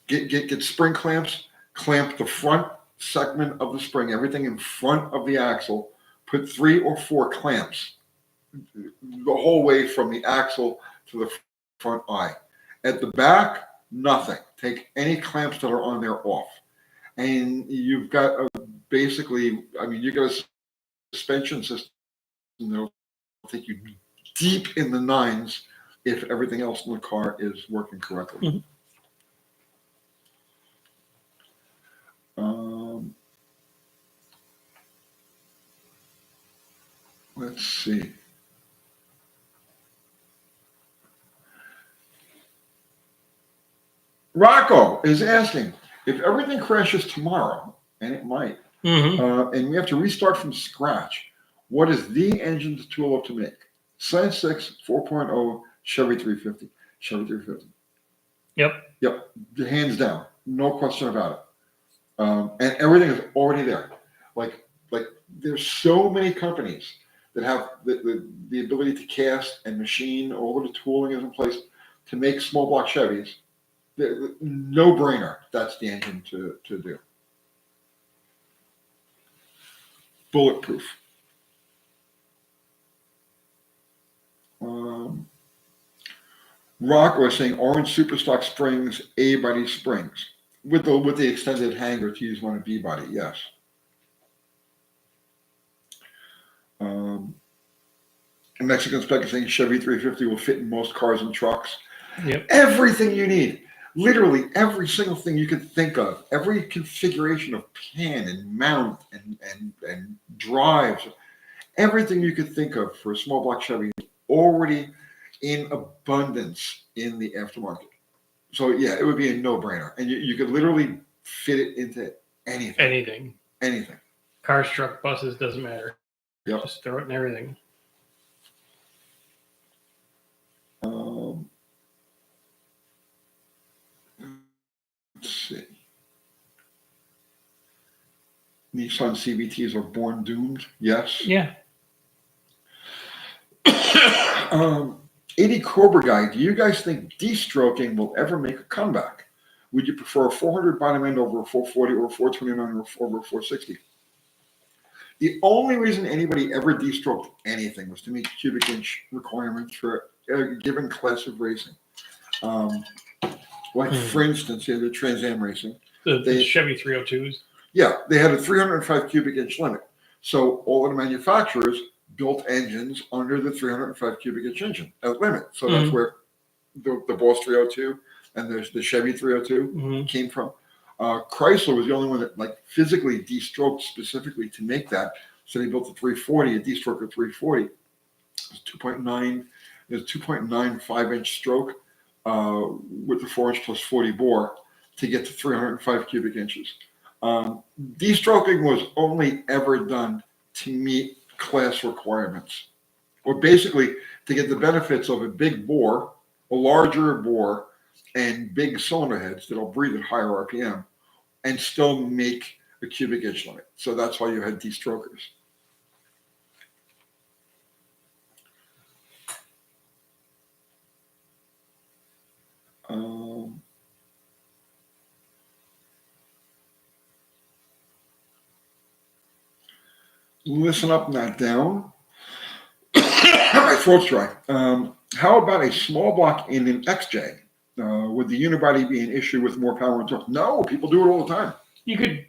get spring clamps, clamp the front segment of the spring, everything in front of the axle, put 3 or 4 clamps the whole way from the axle to the front eye. At the back, nothing. Take any clamps that are on there off. And you've got you've got a suspension system that'll take you deep in the 9s if everything else in the car is working correctly. Let's see. Rocco is asking, if everything crashes tomorrow, and it might, and we have to restart from scratch, what is the engine tool up to make? Science 6, 4.0, Chevy 350. Chevy 350. Yep. Hands down. No question about it. And everything is already there. Like there's so many companies that have the ability to cast and machine, all of the tooling is in place to make small block Chevys. No brainer. That's the engine to do. Bulletproof. Rock was saying orange superstock springs, A-body springs with the extended hanger to use one a B-body. Yes. A Mexican spec is saying Chevy 350 will fit in most cars and trucks. Yep. Everything you need. Literally every single thing you could think of, every configuration of pan and mount and drives, everything you could think of for a small block Chevy is already in abundance in the aftermarket. So yeah, it would be a no-brainer. And you could literally fit it into anything. Anything. Cars, truck, buses, doesn't matter. Yep. Just throw it in everything. Let's see. Nissan CVTs are born doomed. Yes. Yeah. 80 Cobra Guy, do you guys think de-stroking will ever make a comeback? Would you prefer a 400 bottom end over a 440 or a 429 or over a 460? The only reason anybody ever de-stroked anything was to meet cubic inch requirements for a given class of racing. For instance, the Trans Am racing. The Chevy 302s. Yeah, they had a 305 cubic inch limit. So all of the manufacturers built engines under the 305 cubic inch engine limit. So that's where the Boss 302 and there's the Chevy 302 came from. Chrysler was the only one that physically de-stroked specifically to make that. So they built a 340, a de-stroker 340. It was 2.9. There's 2.95 inch stroke with the 4 inch plus 40 bore to get to 305 cubic inches. De-stroking was only ever done to meet class requirements, or basically to get the benefits of a big bore, a larger bore, and big cylinder heads that'll breathe at higher RPM and still make a cubic inch limit. So that's why you had de-strokers. Listen up, not down. My throat's dry. How about a small block in an XJ? Would the unibody be an issue with more power and torque? No, people do it all the time. You could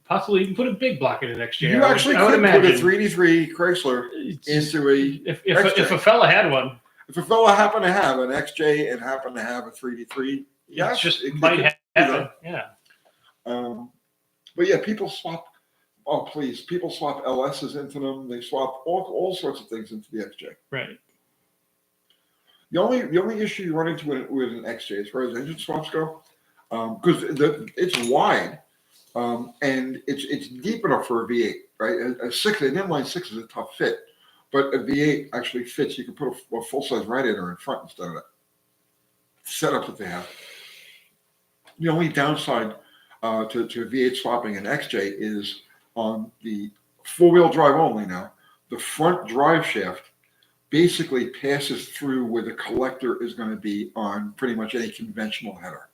possibly even put a big block in an XJ. You actually could put a 383 Chrysler into a if a fella had one. If a fella happened to have an XJ and happened to have a 383, yes, it might happen. Yeah. But yeah, people swap. Oh, please. People swap LSs into them. They swap all sorts of things into the XJ. Right. The only issue you run into with an XJ as far as engine swaps go, because it's wide and it's deep enough for a V8, right? An inline 6 is a tough fit, but a V8 actually fits. You can put a full-size radiator in front instead of that setup that they have. The only downside to V8 swapping an XJ is on the four-wheel drive only now, the front drive shaft basically passes through where the collector is going to be on pretty much any conventional header.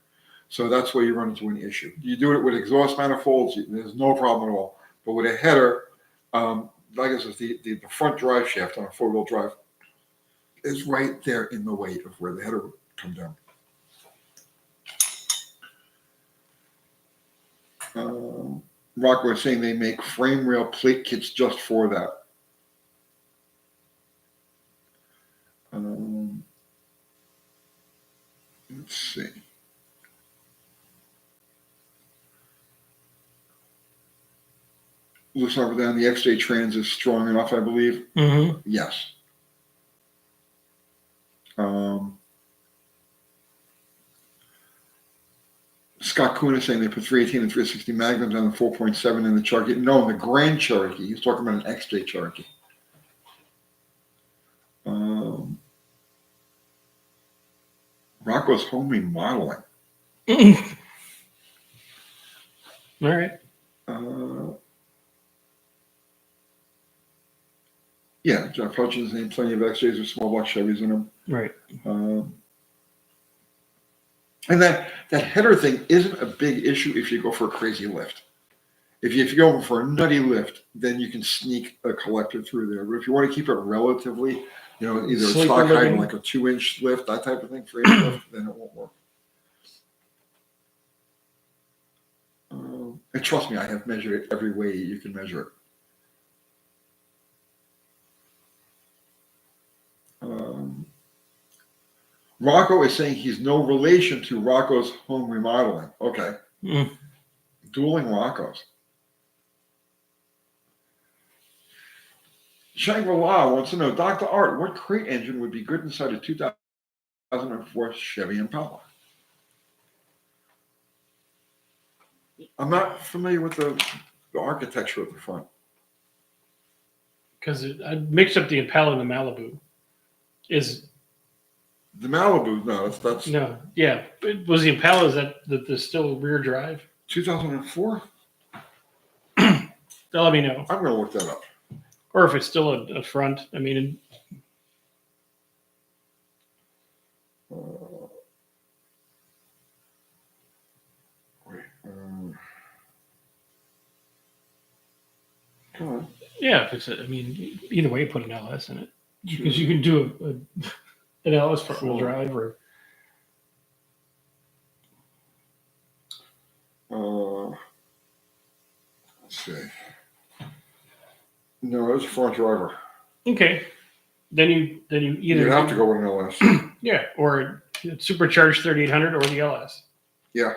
So that's where you run into an issue. You do it with exhaust manifolds, there's no problem at all. But with a header, like I said, the front drive shaft on a four-wheel drive is right there in the way of where the header would come down. Rocco is saying they make frame rail plate kits just for that. Let's see. Listen over down. The XJ Trans is strong enough, I believe. Yes. Scott Kuhn is saying they put 318 and 360 Magnums on the 4.7 in the Cherokee. No, in the Grand Cherokee. He's talking about an XJ Cherokee. Rocco's home remodeling. All right. Yeah, Jeff Hutchins named plenty of XJs with small block Chevys in them. Right. And that header thing isn't a big issue if you go for a crazy lift. If you go for a nutty lift, then you can sneak a collector through there. But if you want to keep it relatively, either a stock height like a 2-inch lift, that type of thing, 3-inch lift, then it won't work. And trust me, I have measured it every way you can measure it. Rocco is saying he's no relation to Rocco's home remodeling. Okay. Mm. Dueling Roccos. Shangri-La wants to know, Dr. Art, what crate engine would be good inside a 2004 Chevy Impala? I'm not familiar with the architecture of the front. Because I mixed up the Impala and the Malibu. Is The Malibu, no, that's no, yeah. It was the Impala? Is that the still rear drive? 2004? They'll let me know. I'm going to look that up. Or if it's still a front. I mean, Come on. yeah. If it's, I mean, either way, put an LS in it because you can do an LS front wheel drive or. Let's see. No, it's a front driver. Okay, then you either You'd have to go with an LS. yeah, or supercharged 3800 or the LS. Yeah.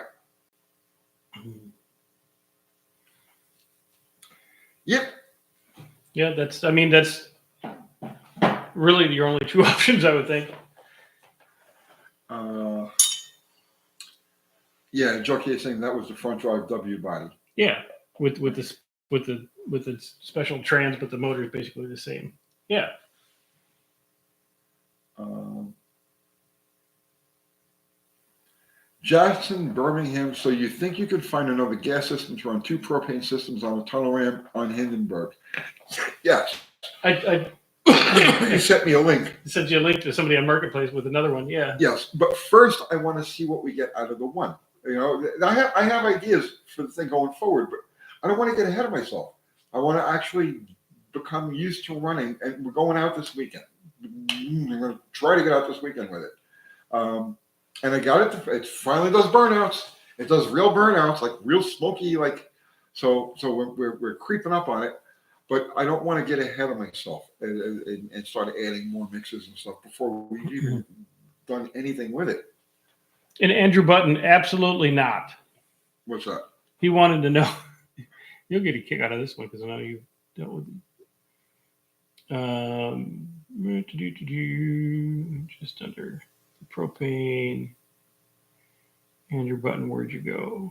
Yep. Yeah, that's really your only two options, I would think. Yeah, Jockey is saying that was the front drive W body. Yeah, with the special trans, but the motor is basically the same. Yeah. Jackson, Birmingham. So you think you could find another gas system to run two propane systems on a tunnel ramp on Hindenburg? Yes. You sent me a link. I sent you a link to somebody on Marketplace with another one. Yeah. Yes, but first I want to see what we get out of the one. You know, I have ideas for the thing going forward, but I don't want to get ahead of myself. I want to actually become used to running, and we're going out this weekend. I'm going to try to get out this weekend with it. And I got it. It finally does burnouts. It does real burnouts, like real smoky, like so. We're creeping up on it, but I don't want to get ahead of myself and start adding more mixes and stuff before we've even done anything with it. And Andrew Button, absolutely not. What's that? He wanted to know. You'll get a kick out of this one because I know you dealt with just under the propane. Andrew Button, where'd you go?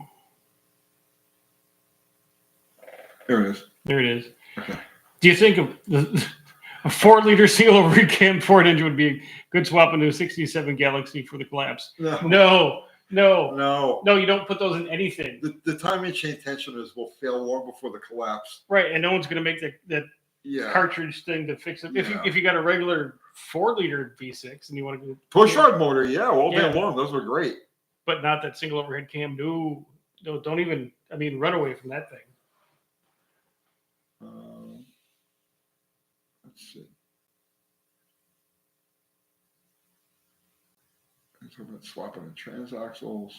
There it is. There it is. Okay. Do you think a 4-liter single overhead cam Ford engine would be a good swap into a 67 Galaxy for the collapse? No. You don't put those in anything. The timing chain tensioners will fail long before the collapse. Right, and no one's going to make that cartridge thing to fix it. If you got a regular 4-liter V6 and you want to go push rod motor, all day long, those were great. But not that single overhead cam. No, don't even. I mean, run away from that thing. Let's see. Let's talk about swapping the transaxles.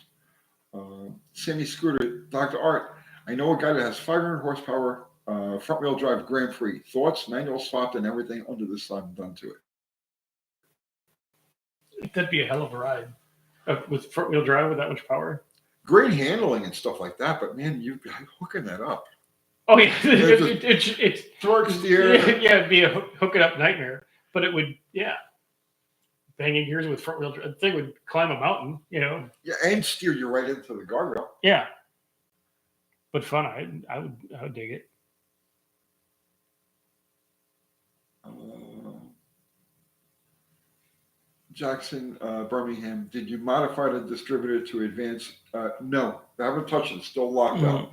Sammy Scooter, Dr. Art. I know a guy that has 500 horsepower front wheel drive Grand Prix. Thoughts, manual swapped, and everything under the sun done to it. That'd be a hell of a ride with front wheel drive with that much power. Great handling and stuff like that, but man, you're hooking that up. Oh yeah, it's torque steer. Yeah, it'd be a hook it up nightmare. But it would, banging gears with front wheel drive. The thing would climb a mountain, Yeah, and steer you right into the guardrail. Yeah, but fun. I would dig it. Jackson, Birmingham. Did you modify the distributor to advance? No, I haven't touched it. Still locked out.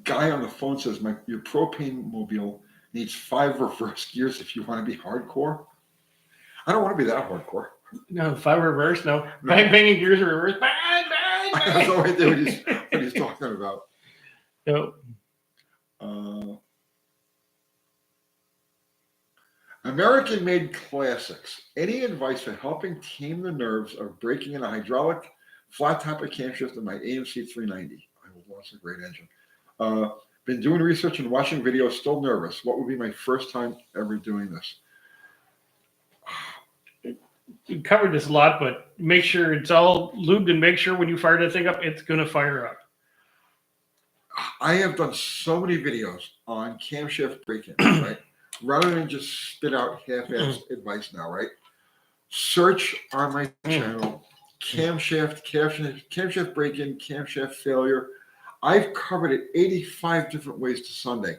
Guy on the phone says, your propane mobile needs 5 reverse gears if you want to be hardcore. I don't want to be that hardcore. No, 5 reverse, no. Banging gears are reverse. Bang. I have no idea what he's talking about. No. American-made classics. Any advice for helping tame the nerves of breaking in a hydraulic flat top of camshaft in my AMC 390? I will launch a great engine. Been doing research and watching videos, still nervous. What would be my first time ever doing this? We covered this a lot, but make sure it's all lubed and make sure when you fire that thing up, it's going to fire up. I have done so many videos on camshaft break-in, right? Rather than just spit out half-assed advice now, right? Search on my channel, camshaft break-in, camshaft failure. I've covered it 85 different ways to Sunday.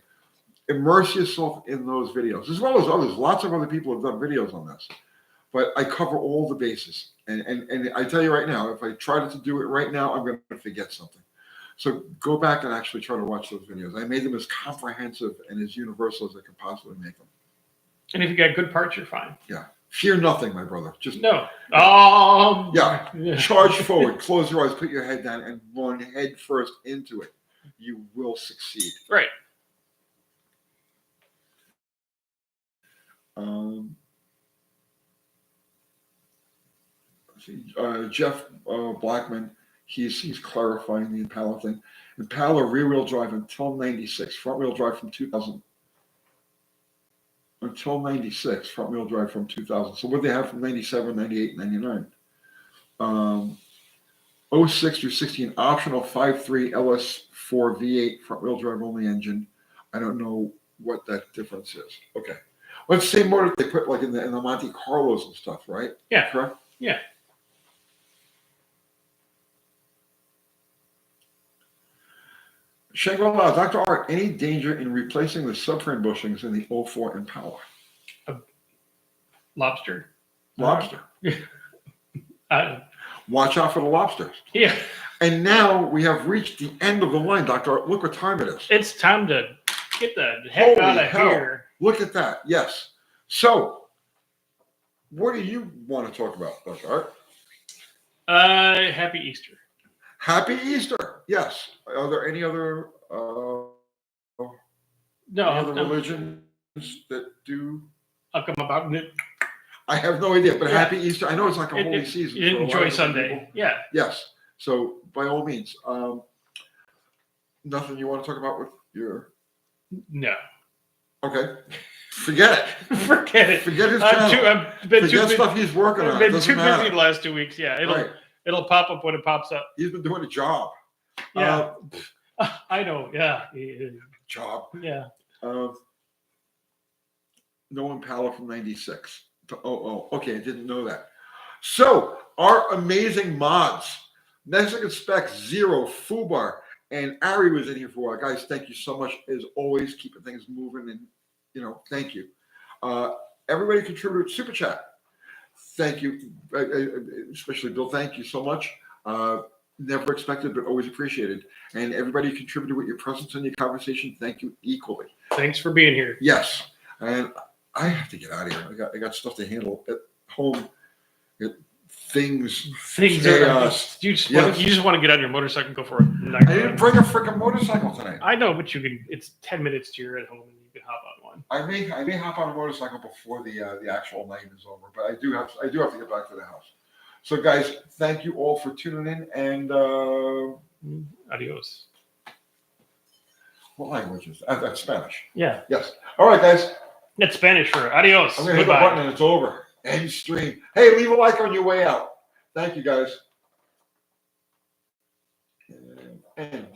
Immerse yourself in those videos, as well as others. Lots of other people have done videos on this. But I cover all the bases. And I tell you right now, if I tried to do it right now, I'm going to forget something. So go back and actually try to watch those videos. I made them as comprehensive and as universal as I could possibly make them. And if you got good parts, you're fine. Yeah. Fear nothing, my brother. Just no. Yeah. Charge forward, close your eyes, put your head down, and run head first into it. You will succeed. Right. Jeff Blackman, he's clarifying the Impala thing. Impala rear-wheel drive until 96, front-wheel drive from 2000. Until 96, front-wheel drive from 2000. So what they have from 97, 98, 99. 06 through 16, optional 5.3 LS4 V8 front-wheel drive only engine. I don't know what that difference is. Okay. Let's say more that they put like in the Monte Carlos and stuff, right? Yeah. Correct? Yeah. Shangri-La, Dr. Art, any danger in replacing the subframe bushings in the 04 Impala? Lobster. Lobster. Watch Watch out for the lobsters. Yeah. And now we have reached the end of the line, Dr. Art. Look what time it is. It's time to get the heck out of here. Look at that. Yes. So, what do you want to talk about, Dr. Art? Happy Easter. Happy Easter. Yes. Are there any other religions that do? I'll come about it. I have no idea, but Happy Easter. I know it's like a holy season. You enjoy Sunday. People. Yeah. Yes. So by all means, nothing you want to talk about with your? No. Okay. Forget it. Forget it. Forget his channel. Forget stuff he's working on. I've been too busy the last 2 weeks. Yeah. It'll pop up when it pops up. He's been doing a job. Yeah. I know. Yeah. Job. Yeah. No Impala from 96. Okay. I didn't know that. So our amazing mods, Mexican Spec, Zero, Fubar, and Ari was in here for a while. Guys, thank you so much. As always, keeping things moving, and thank you. Everybody contributed Super Chat. Thank you, especially Bill. Thank you so much. Never expected, but always appreciated. And everybody who contributed with your presence and your conversation, thank you equally. Thanks for being here. Yes, and I have to get out of here. I got stuff to handle at home. Things chaos. You just want to get on your motorcycle and go for it. I didn't bring a freaking motorcycle tonight. I know, but you can. It's 10 minutes to you're at home and you can hop on one. I may hop on a motorcycle before the actual night is over, but I do have to get back to the house. So guys, thank you all for tuning in, and adios. What language is that? That's Spanish. Yeah. Yes. All right, guys. It's Spanish for adios. I'm gonna hit the button and it's over. End stream. Hey, leave a like on your way out. Thank you, guys. And